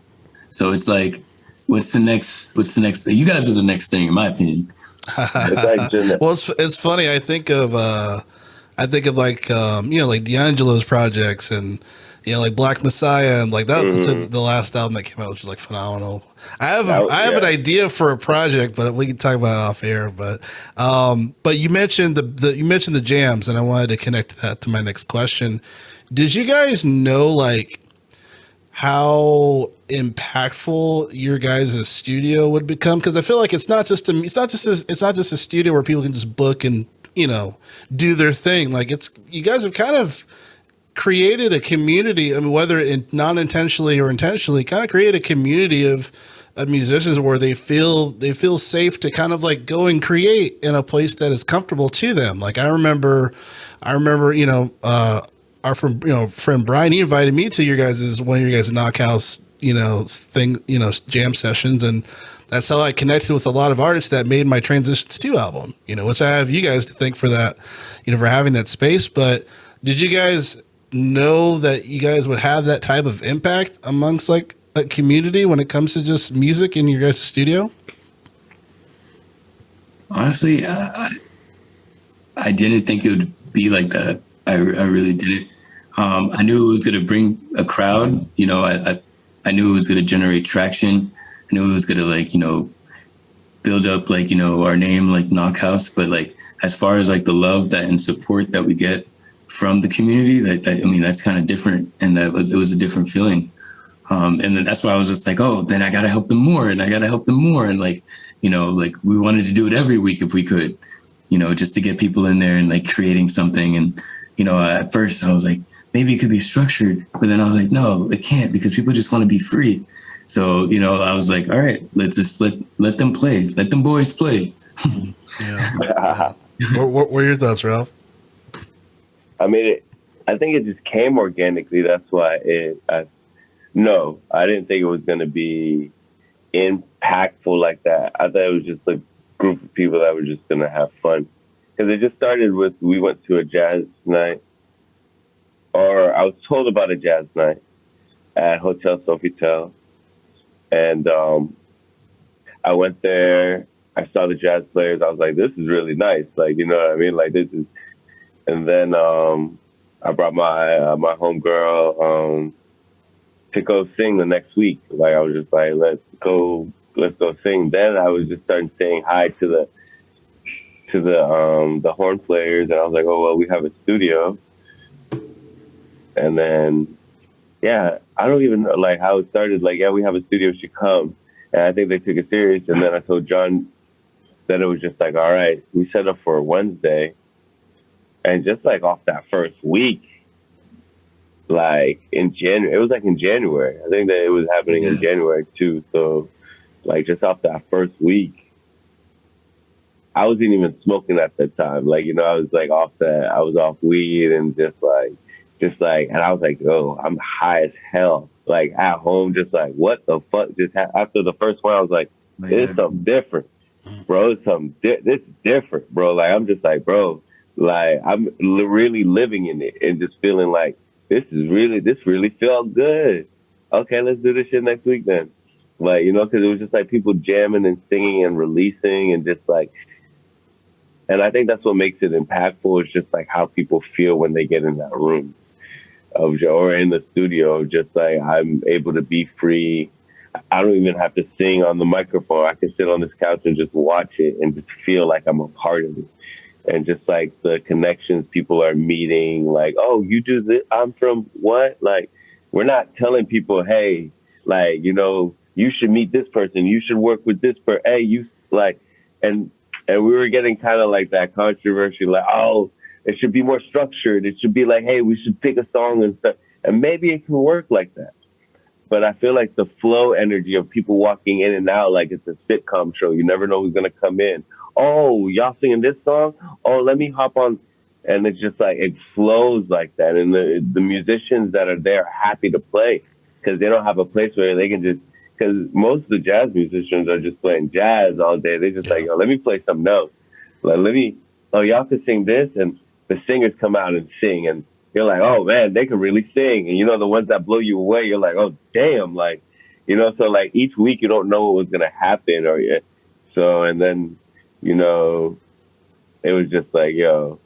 so it's like, what's the next thing? You guys are the next thing, in my opinion. Well, it's funny. I think of like like D'Angelo's projects and like Black Messiah and like that. That's the last album that came out, which was like phenomenal. I have an idea for a project, but we can talk about it off air. But you mentioned the jams, and I wanted to connect that to my next question. Did you guys know like how impactful your guys' studio would become? Because I feel like it's not just a studio where people can just book and do their thing. Like you guys have kind of created a community. I mean, whether non-intentionally or intentionally, kind of create a community of musicians where they feel safe to kind of like go and create in a place that is comfortable to them. Like I remember our friend Brian, he invited me to one of your guys' Knockhouse, jam sessions, and that's how I connected with a lot of artists that made my Transitions 2 album, which I have you guys to thank for that, for having that space. But did you guys know that you guys would have that type of impact amongst like a community when it comes to just music in your guys' studio? Honestly, I didn't think it would be like that. I really didn't. I knew it was going to bring a crowd. I knew it was going to generate traction. I knew it was going to build up our name like Knockhouse. But like as far as like the love that and support that we get from the community, that's kind of different, and that it was a different feeling. And then that's why I was just like, oh, then I got to help them more, and we wanted to do it every week if we could, just to get people in there and like creating something. And at first I was like, maybe it could be structured, but then I was like, no, it can't, because people just want to be free. So I was like, all right, let's just let them play, let them boys play. Yeah. What were your thoughts, Ralph? I mean, I think it just came organically. That's why I didn't think it was going to be impactful like that. I thought it was just a group of people that were just going to have fun. Because it just started with, we went to a jazz night, or I was told about a jazz night at Hotel Sofitel. And I went there, I saw the jazz players. I was like, this is really nice. Like, you know what I mean? Like, this is, and then I brought my homegirl to go sing the next week. Like, I was just like, let's go sing. Then I was just starting saying hi to the horn players, and I was like, oh well, we have a studio. And then I don't even know like how it started. Like, we have a studio, should come. And I think they took it serious. And then I told John that it was just like, all right, we set up for a Wednesday. And just like off that first week, like in January, it was like in January. I think that it was happening in January too. So like just off that first week, I wasn't even smoking at that time. Like, I was like I was off weed and just like, and I was like, yo, I'm high as hell. Like at home, just like, what the fuck? After the first one, I was like, this is something different, bro. This is different, bro. Like, I'm just like, bro, like I'm really living in it and just feeling like this really felt good. Okay, let's do this shit next week then. Like, because it was just like people jamming and singing and releasing and just like, and I think that's what makes it impactful, is just like how people feel when they get in that room or in the studio. Just like, I'm able to be free. I don't even have to sing on the microphone. I can sit on this couch and just watch it and just feel like I'm a part of it. And just like the connections people are meeting, like, oh, you do this, I'm from what? Like, we're not telling people, hey, like, you should meet this person, you should work with this person. Hey, you like, and we were getting kind of like that controversy, like, oh, it should be more structured. It should be like, hey, we should pick a song and stuff. And maybe it can work like that. But I feel like the flow energy of people walking in and out, like it's a sitcom show. You never know who's going to come in. Oh, y'all singing this song? Oh, let me hop on. And it's just like, it flows like that. And the musicians that are there are happy to play because they don't have a place where they can just, because most of the jazz musicians are just playing jazz all day. They just like, let me play something else. Like, y'all can sing this. And the singers come out and sing. And you're like, oh man, they can really sing. And the ones that blow you away, you're like, oh damn. Like, so like each week you don't know what was going to happen so, and then, it was just like, yo,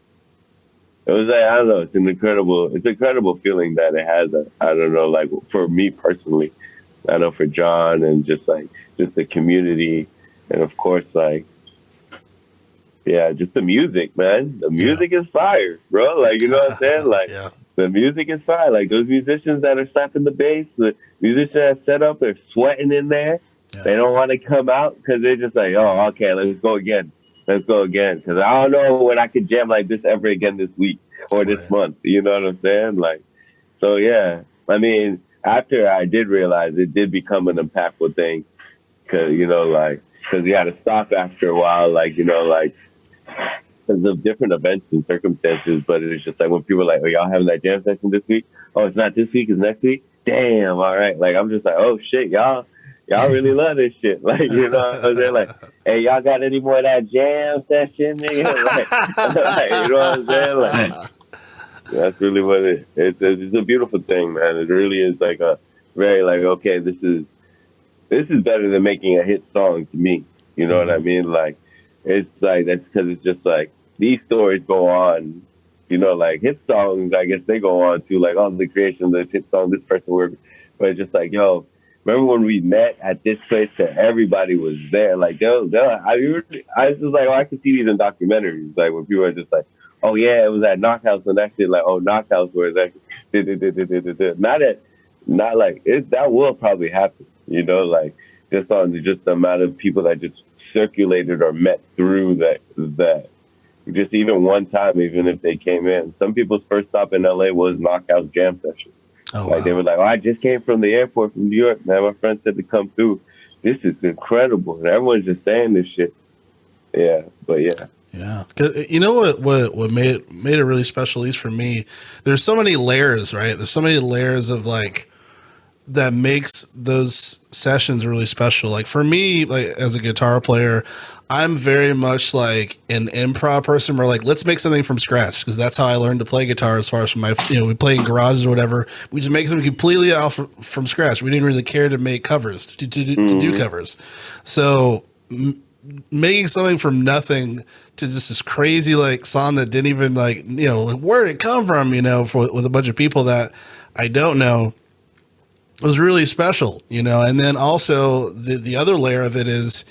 it was like, I don't know, it's an incredible feeling that it has. I don't know, like for me personally, I know for John and just the community. And of course, like, just the music, man. The music is fire, bro. Like, you know what I'm saying? Like, the music is fire. Like those musicians that are slapping the bass, the musicians that set up, they're sweating in there. Yeah. They don't want to come out because they're just like, oh, okay, let's go again. Because I don't know when I could jam like this ever again this week or this month. You know what I'm saying? Like, so yeah. I mean, after I did realize it did become an impactful thing because, because you had to stop after a while. Like, because of different events and circumstances. But it's just like when people are like, "Oh, y'all having that jam session this week? Oh, it's not this week, it's next week." Damn, all right. Like I'm just like, "Oh shit, y'all really love this shit." Like, you know what I'm saying? Like, hey, y'all got any more of that jam session, nigga? Like, you know what I'm saying? Like, that's really what it's a beautiful thing, man. It really is like a very like, okay, this is better than making a hit song to me. You know what I mean? Like, it's like, that's because it's just like, these stories go on, you know, like hit songs, I guess they go on to like, oh, the creation of this hit song, this person worked. But it's just like, yo, remember when we met at this place that everybody was there? Like, I was just like, oh, I can see these in documentaries. Like, when people are just like, oh, yeah, it was at Knockhouse, and that shit, like, oh, Knockhouse, where it's like, not like, that will probably happen, you know, like, just on just the amount of people that just circulated or met through that just even one time, even if they came in. Some people's first stop in LA was Knockout Jam Session. Oh, like, they were like, oh, I just came from the airport from New York, man. My friend said to come through. This is incredible. And everyone's just saying this shit. Yeah, but yeah. Yeah, cause you know what made it really special, at least for me. There's so many layers, right? There's so many layers of like that makes those sessions really special. Like for me, like as a guitar player, I'm very much like an improv person. Where like, let's make something from scratch, because that's how I learned to play guitar. As far as from my, we play in garages or whatever. We just make something completely off from scratch. We didn't really care to make covers to do covers. So making something from nothing to just this crazy like song that didn't even like, you know, like, where did it come from, you know, with a bunch of people that I don't know, was really special, you know. And then also the other layer of it is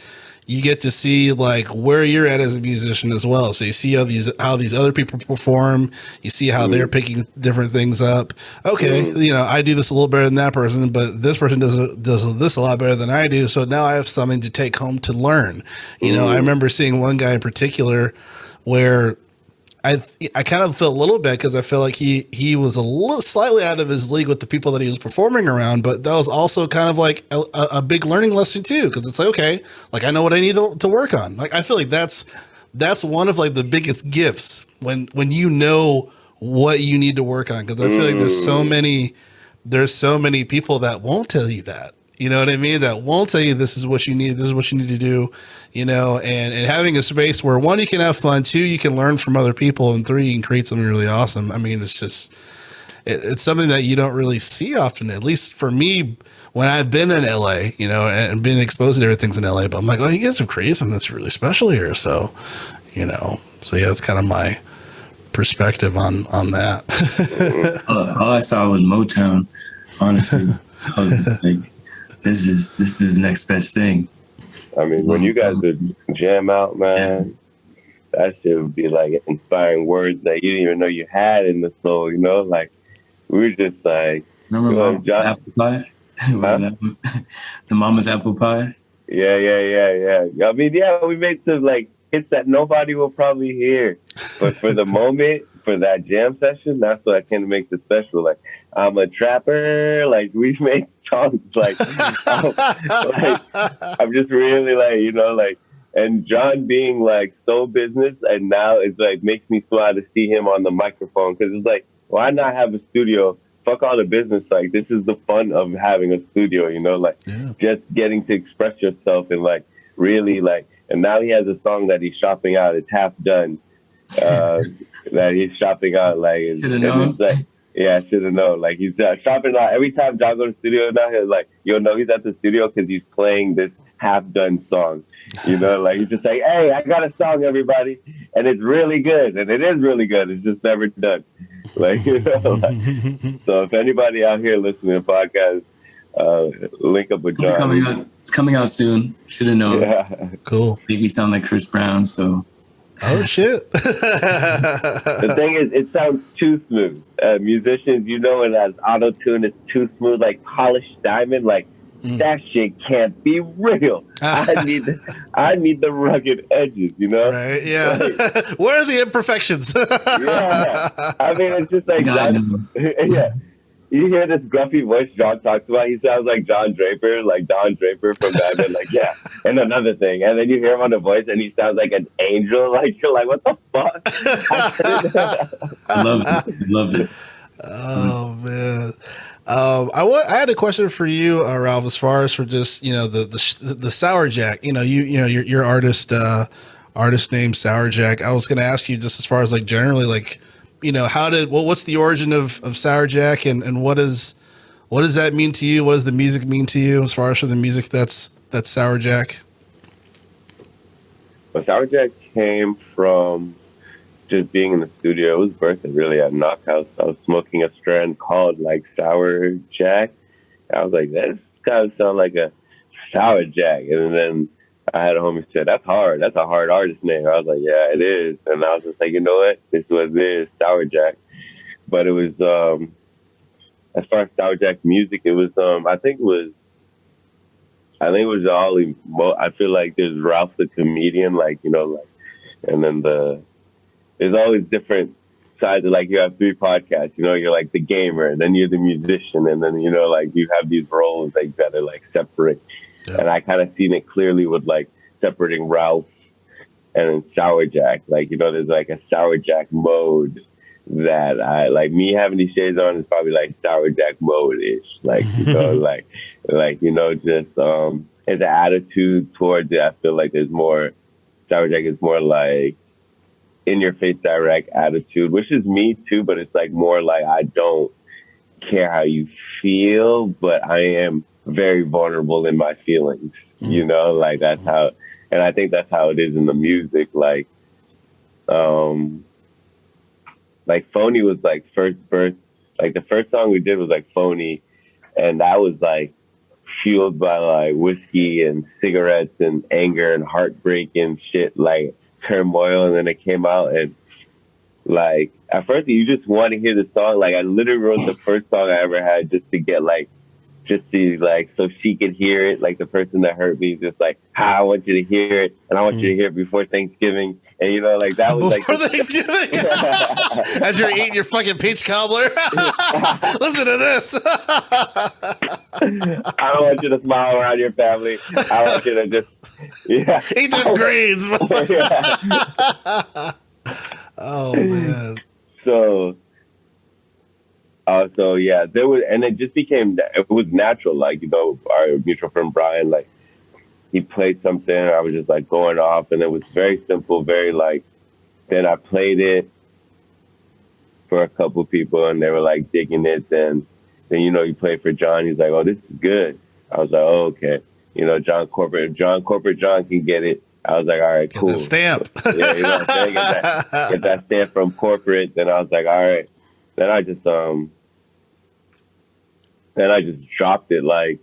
you get to see like where you're at as a musician as well. So you see how these other people perform. You see how they're picking different things up. Okay, you know, I do this a little better than that person, but this person does this a lot better than I do. So now I have something to take home to learn. You know, I remember seeing one guy in particular where I kind of felt a little bad because I felt like he was a little slightly out of his league with the people that he was performing around, but that was also kind of like a big learning lesson too, because it's like, okay, like I know what I need to work on. Like I feel like that's one of like the biggest gifts when you know what you need to work on, because I feel like there's so many people that won't tell you that. You know what I mean? That won't tell you this is what you need. This is what you need to do, you know, and having a space where one, you can have fun, two, you can learn from other people, and three, you can create something really awesome. I mean, it's just, it's something that you don't really see often, at least for me, when I've been in LA, you know, and been exposed to everything's in LA, but I'm like, oh, you guys have created something that's really special here. So, you know, so yeah, that's kind of my perspective on that. All I saw was Motown, honestly. I was just like, this is the next best thing. I mean, when you guys would jam out, man, that shit would be like inspiring words that you didn't even know you had in the soul, you know? Like, we were just like, remember apple pie? Huh? The Mama's apple pie? Yeah. I mean, yeah, we made some like hits that nobody will probably hear. But for the moment, for that jam session, that's what kind of makes it special. Like, I'm a trapper. Like, we make songs like, I'm just really like, you know, like, and John being like so business, and now it's like makes me smile to see him on the microphone, because it's like, why not have a studio? Fuck all the business. Like, this is the fun of having a studio, you know, like just getting to express yourself and like really like. And now he has a song that he's shopping out. It's half done. That he's shopping out, like, and it's like, yeah, I should have known. Like, he's shopping out every time John goes to the studio now. He's like, you'll know he's at the studio because he's playing this half-done song. You know, like, he's just like, hey, I got a song, everybody, and it's really good, and it is really good. It's just never done. Like, you know, like, so if anybody out here listening to the podcast, link up with John. It's coming out soon. Should have known. Yeah. Cool. Make me sound like Chris Brown, so. Oh shit! The thing is, it sounds too smooth. Musicians, you know, it has auto tune. It's too smooth, like polished diamond. Like that shit can't be real. I need the rugged edges. You know? Right? Yeah. Like, what are the imperfections? yeah. I mean, it's just like yeah. you hear this gruffy voice John talks about. He sounds like John Draper, like Don Draper from Batman. Like, yeah. And another thing, and then you hear him on the voice, and he sounds like an angel. Like, you're like, what the fuck? I loved it. I loved it. Oh man. I had a question for you, Ralph, as far as for just, the Sour Jack, your artist name Sour Jack. I was going to ask you just as far as like generally, like, what's the origin of Sour Jack, and what does that mean to you? What does the music mean to you as far as for the music that's Sour Jack? Well, Sour Jack came from just being in the studio. It was birthday really at Knock House. I was smoking a strand called like Sour Jack. I was like, that kind of sound like a Sour Jack. And then I had a homie say, that's hard. That's a hard artist name. I was like, yeah, it is. And I was just like, you know what? This is what it is, Sour Jack. But it was, as far as Sour Jack music, it was, I think it was Ollie. I feel like there's Ralph the comedian, like, and then there's always different sides of, like, you have 3 podcasts, you're like the gamer, and then you're the musician, and then, like you have these roles that you gotta like separate. Yeah. And I kind of seen it clearly with like separating Ralph and then Sour Jack. Like, there's like a Sour Jack mode that I like. Me having these shades on is probably like Sour Jack mode-ish. Like, just it's an attitude towards it. I feel like there's more, Sour Jack is more like in your face direct attitude, which is me too, but it's like more like I don't care how you feel, but I am very vulnerable in my feelings, like that's how, and I think that's how it is in the music. Like Phony was like first birth, like the first song we did was like Phony, and that was like fueled by like whiskey and cigarettes and anger and heartbreak and shit, like turmoil. And then it came out, and like at first you just want to hear the song. Like I literally wrote the first song I ever had just to get like, just to like, so she could hear it. Like the person that hurt me, just like, I want you to hear it, and I want you to hear it before Thanksgiving. And like that was before like Thanksgiving, as you're eating your fucking peach cobbler. Listen to this. I don't want you to smile around your family. I want you to just eat them greens. Oh man. So yeah, there was, and it just became, it was natural. Like, our mutual friend Brian, like he played something, I was just like going off, and it was very simple, very like, then I played it for a couple people and they were like digging it. Then you play for John, he's like, oh, this is good. I was like, oh, okay. John Corporate John can get it. I was like, all right, cool. Get that stamp. Yeah, what I'm saying? Get that stamp from corporate. Then I was like, all right. Then I just dropped it, like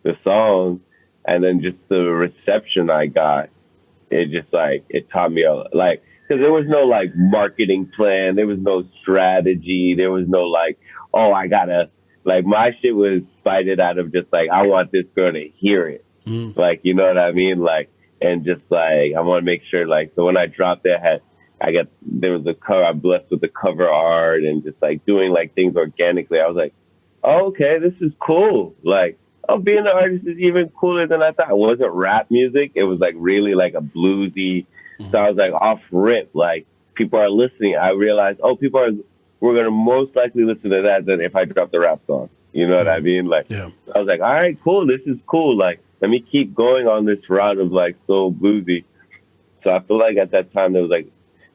the song, and then just the reception I got, it just like, it taught me like, because there was no like marketing plan, there was no strategy, there was no like, oh, I gotta, like my shit was spited out of just like, I want this girl to hear it. Like, you know what I mean? Like, and just like, I want to make sure, like, so when I dropped it, there was a cover, I'm blessed with the cover art and just like doing like things organically. I was like, oh, okay, this is cool. Like, oh, being an artist is even cooler than I thought. It wasn't rap music. It was like really like a bluesy. So I was like off rip, like people are listening. I realized, oh, we're going to most likely listen to that than if I drop the rap song. You know what I mean? Like, yeah. I was like, all right, cool. This is cool. Like, let me keep going on this route of like soul bluesy. So I feel like at that time there was like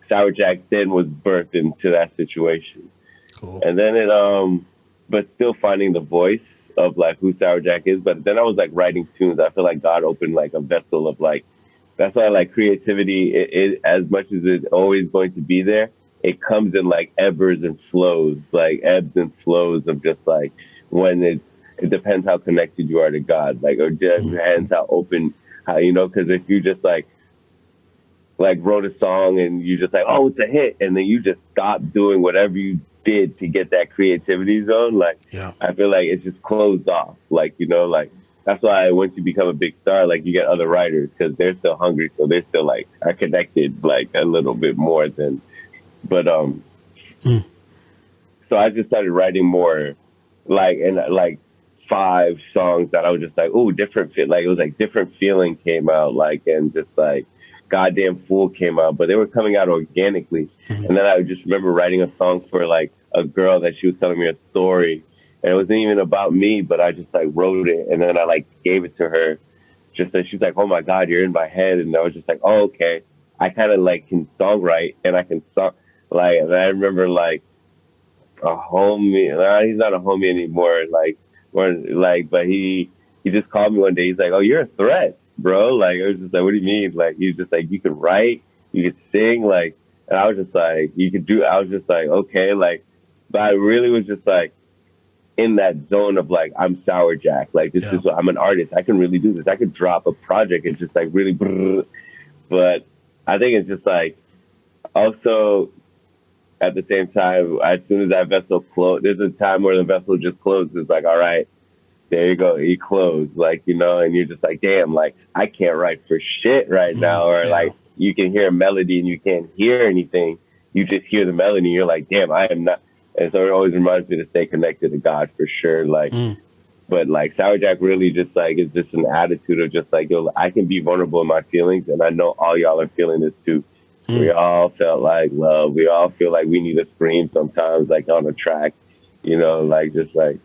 Sour Jack then was birthed into that situation. Cool. And then but still finding the voice of like who Sour Jack is. But then I was like writing tunes. I feel like God opened like a vessel of like, that's why like creativity, it as much as it's always going to be there, it comes in like ebbs and flows of just like when it depends how connected you are to God, like, or just depends how open, how, because if you just like wrote a song and you just like, oh, it's a hit, and then you just stop doing whatever you did to get that creativity zone, like, yeah. I feel like it's just closed off, like, like, that's why once you become a big star, like, you get other writers because they're still hungry, so they're still like are connected like a little bit more than, but so I just started writing more and like 5 songs that I was just like, oh, different fit. Like it was like different feeling came out, like, and just like goddamn fool came out, but they were coming out organically. Mm-hmm. And then I just remember writing a song for like a girl that she was telling me a story, and it wasn't even about me, but I just like wrote it, and then I like gave it to her. Just that she's like, oh my God, you're in my head, and I was just like, oh okay, I kind of like can songwrite, and I can song like. And I remember like a homie. He's not a homie anymore. But he just called me one day. He's like, "Oh, you're a threat, bro." Like, I was just like, "What do you mean?" Like, he's just like, "You could write, you could sing, like," and I was just like, "You could do." I was just like, "Okay," like, but I really was just like in that zone of like, I'm Sour Jack. Like, this is what I'm an artist. I can really do this. I could drop a project and just like really, but I think it's just like also. At the same time, as soon as that vessel closed, there's a time where the vessel just closes. It's like, all right, there you go, he closed, like, you know, and you're just like, damn, like, I can't write for shit right now. Or like, you can hear a melody and you can't hear anything. You just hear the melody and you're like, damn, I am not. And so it always reminds me to stay connected to God for sure. Like, but like Sour Jack really just like, is just an attitude of just like, yo, I can be vulnerable in my feelings, and I know all y'all are feeling this too. We all felt like love. We all feel like we need to scream sometimes, like on a track, you know, like just like,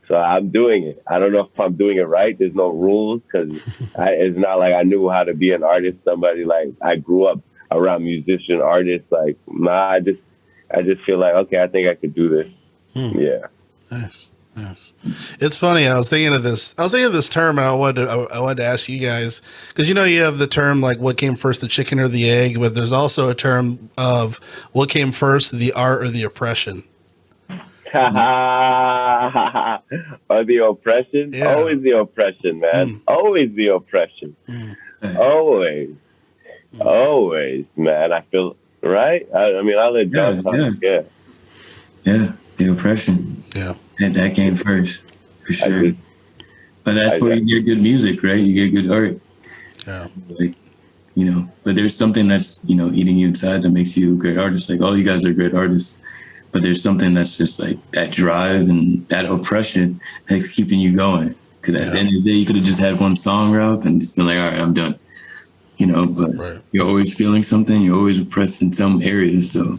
so I'm doing it. I don't know if I'm doing it right. There's no rules, because it's not like I knew how to be an artist. Somebody like I grew up around musician artists. Like, nah, I just feel like, okay, I think I could do this. Yeah. Nice. It's funny. I was thinking of this term, and I wanted to ask you guys, because you know you have the term like what came first, the chicken or the egg, but there's also a term of what came first, the art or the oppression. Or the oppression? Yeah. Always the oppression, man. Always the oppression. Always, man. I feel right. I mean, I'll let John talk. Yeah, the oppression. Yeah. And that came first, for sure. But that's where you get good music, right? You get good art. Yeah. Like, you know, but there's something that's, you know, eating you inside that makes you a great artist. Like, all you guys are great artists. But there's something that's just like that drive and that oppression that's keeping you going. Because at the end of the day, you could have just had one song, Ralph, and just been like, all right, I'm done. You know, but you're always feeling something. You're always oppressed in some areas. So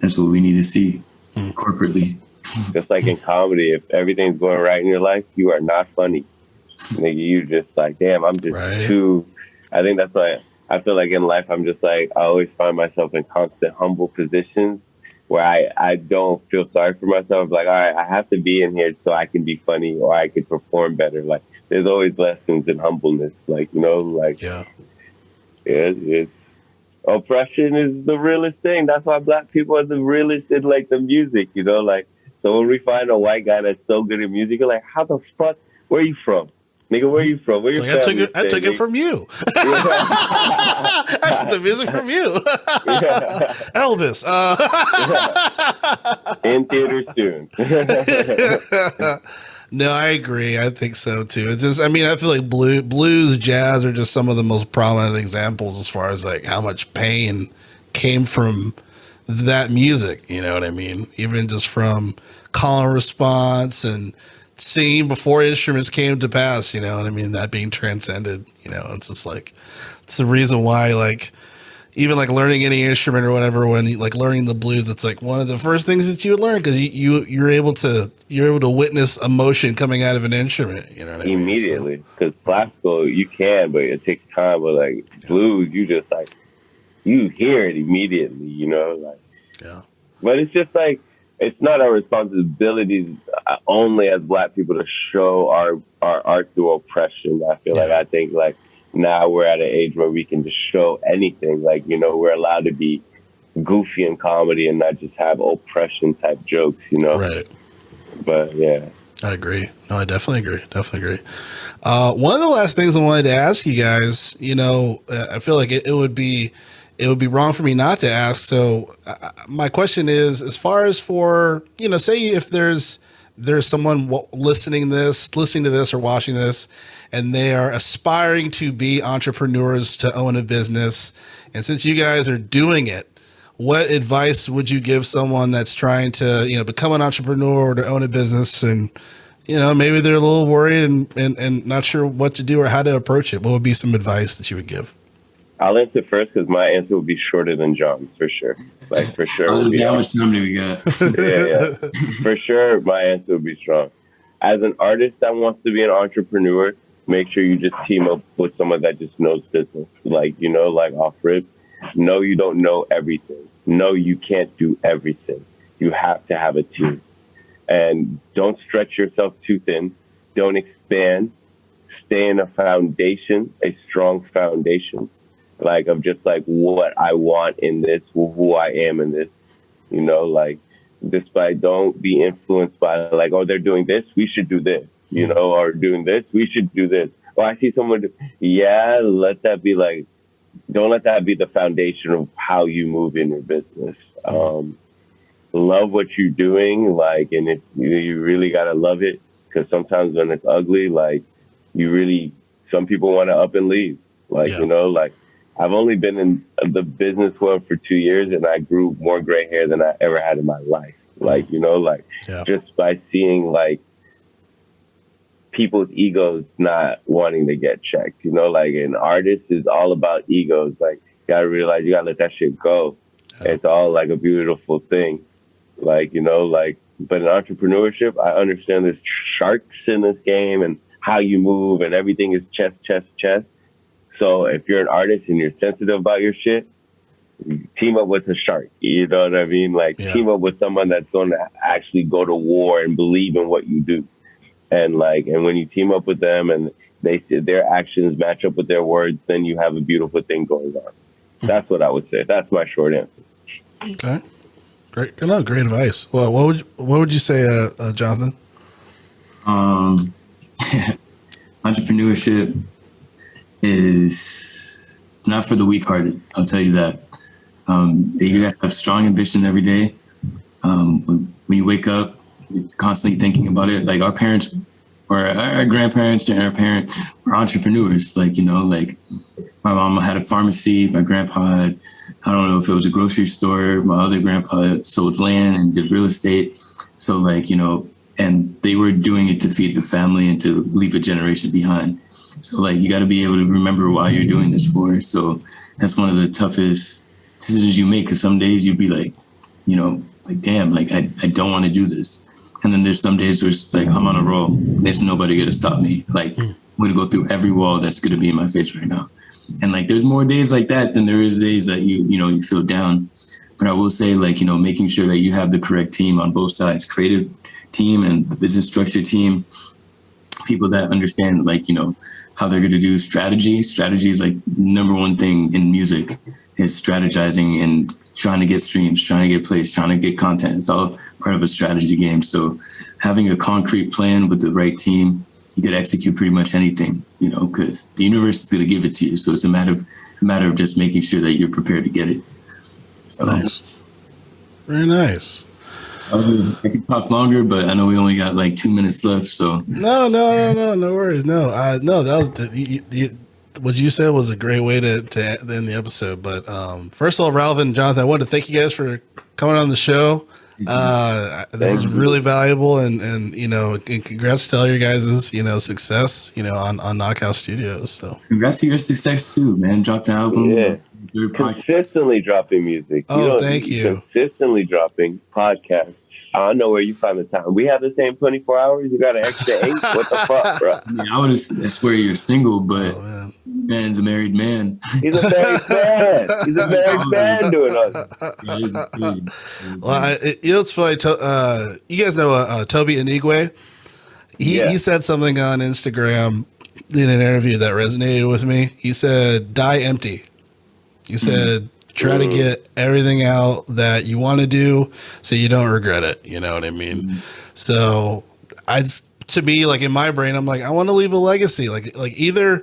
that's what we need to see corporately. Just like in comedy, if everything's going right in your life, you are not funny. Nigga, you just like, damn, I'm just too. I think that's why I feel like in life, I'm just like, I always find myself in constant humble positions where I don't feel sorry for myself. Like, all right, I have to be in here so I can be funny or I can perform better. Like, there's always lessons in humbleness. Like, you know, like, it's oppression is the realest thing. That's why Black people are the realest in like the music, you know, like. So when we find a white guy that's so good at music, you're like, how the fuck? Where are you from? Nigga, where are you from? Where your family? I took it from you. I took the music from you. Elvis. In theaters soon. No, I agree. I think so too. It's just, I mean, I feel like blues, jazz are just some of the most prominent examples as far as like how much pain came from that music, you know what I mean? Even just from call and response and singing before instruments came to pass, you know what I mean? That being transcended, you know, it's just like, it's the reason why, like, even like learning any instrument or whatever, when you, like learning the blues, it's like one of the first things that you would learn, because you're able to witness emotion coming out of an instrument, you know what I mean? Immediately, because classical you can, but it takes time. But like blues, you just like, you hear it immediately, you know, like. Yeah. But it's just like, it's not our responsibility only as Black people to show our art through oppression. I feel like, I think like now we're at an age where we can just show anything. Like, you know, we're allowed to be goofy in comedy and not just have oppression type jokes, you know? Right. But yeah. I agree. No, I definitely agree. One of the last things I wanted to ask you guys, you know, I feel like it would be wrong for me not to ask. So my question is, as far as for, you know, say if there's someone listening to this or watching this, and they are aspiring to be entrepreneurs, to own a business. And since you guys are doing it, what advice would you give someone that's trying to, become an entrepreneur or to own a business, and, maybe they're a little worried and not sure what to do or how to approach it? What would be some advice that you would give? I'll answer first because my answer will be shorter than John's, for sure. Like, for sure. How much time do we got? Yeah. For sure, my answer would be strong. As an artist that wants to be an entrepreneur, make sure you just team up with someone that just knows business. Like, like off rip. No, you don't know everything. No, you can't do everything. You have to have a team. And don't stretch yourself too thin. Don't expand. Stay in a foundation, a strong foundation. Like, of just like what I want in this, who I am in this, despite don't be influenced by like, oh, they're doing this, we should do this, or doing this, we should do this. Oh, I see someone let that be like, don't let that be the foundation of how you move in your business. Love what you're doing, like, and if you really gotta love it, because sometimes when it's ugly, like, some people want to up and leave. Like, like, I've only been in the business world for 2 years, and I grew more gray hair than I ever had in my life. Like, just by seeing like people's egos not wanting to get checked, like an artist is all about egos. Like, you gotta realize you gotta let that shit go. It's all like a beautiful thing. Like, but in entrepreneurship, I understand there's sharks in this game and how you move and everything is chess. So if you're an artist and you're sensitive about your shit, team up with a shark. You know what I mean? Like, team up with someone that's going to actually go to war and believe in what you do. And when you team up with them and their actions match up with their words, then you have a beautiful thing going on. That's what I would say. That's my short answer. Okay. Great. Great advice. Well, what would you say, Jonathan? Entrepreneurship is not for the weak-hearted. I'll tell you that. You have to have strong ambition every day. When you wake up, you're constantly thinking about it. Like, our parents or our grandparents and our parents were entrepreneurs. Like, like my mom had a pharmacy. My grandpa had, I don't know if it was a grocery store. My other grandpa sold land and did real estate. So and they were doing it to feed the family and to leave a generation behind. So you got to be able to remember why you're doing this for. So that's one of the toughest decisions you make, because some days you'd be like, damn, like I don't want to do this. And then there's some days where it's like, I'm on a roll. There's nobody going to stop me. Like, I'm going to go through every wall that's going to be in my face right now. And there's more days like that than there is days that you feel down. But I will say, making sure that you have the correct team on both sides, creative team and the business structure team, people that understand, how they're going to do strategy. Strategy is number one thing in music, is strategizing and trying to get streams, trying to get plays, trying to get content. It's all part of a strategy game. So having a concrete plan with the right team, you could execute pretty much anything, because the universe is going to give it to you. So it's a matter of just making sure that you're prepared to get it. So, nice. Very nice. I could talk longer, but I know we only got 2 minutes left. So no worries. No, that was what you said was a great way to end the episode. But first of all, Ralph and Jonathan, I wanted to thank you guys for coming on the show. This is really valuable, and and congrats to all your guys' success on Knockout Studios. So congrats to your success too, man. Dropped the album. Yeah. Consistently dropping music. Thank you. Consistently dropping podcasts. I don't know where you find the time. We have the same 24 hours. You got an extra 8. What the fuck, bro? I swear you're single, but man's a married man. He's a married man. He's a married man doing us. Well, it's funny. You guys know Toby Inigwe? He said something on Instagram in an interview that resonated with me. He said, "Die empty." He said, try to get everything out that you want to do so you don't regret it. You know what I mean? So to me, in my brain, I'm like, I want to leave a legacy. Either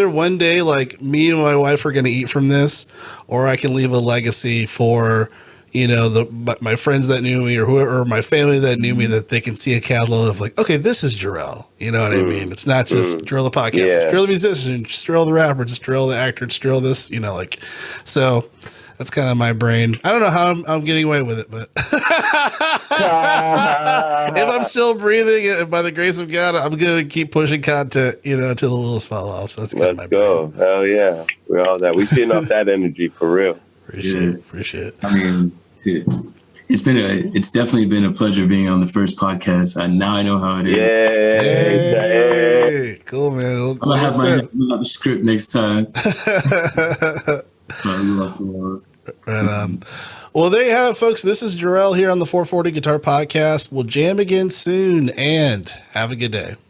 one day, me and my wife are going to eat from this, or I can leave a legacy for, you know, my friends that knew me or whoever, or my family that knew me, that they can see a catalog of like, okay, this is Jerrell. You know what I mean? It's not just Jerrell the podcast, it's Jerrell the musician, just Jerrell the rapper, just Jerrell the actor, just Jerrell this, you know, like, so that's kind of my brain. I don't know how I'm getting away with it, but if I'm still breathing, by the grace of God, I'm going to keep pushing content, you know, until the wheels fall off. So that's kind of my brain. Hell yeah. We're all that. We feeding off that energy for real. Appreciate it. I mean, it's definitely been a pleasure being on the first podcast. Now I know how it is. Hey, cool, man. I'll have the script next time. Right on. Well, there you have it, folks. This is Jerrell here on the 440 Guitar Podcast. We'll jam again soon, and have a good day.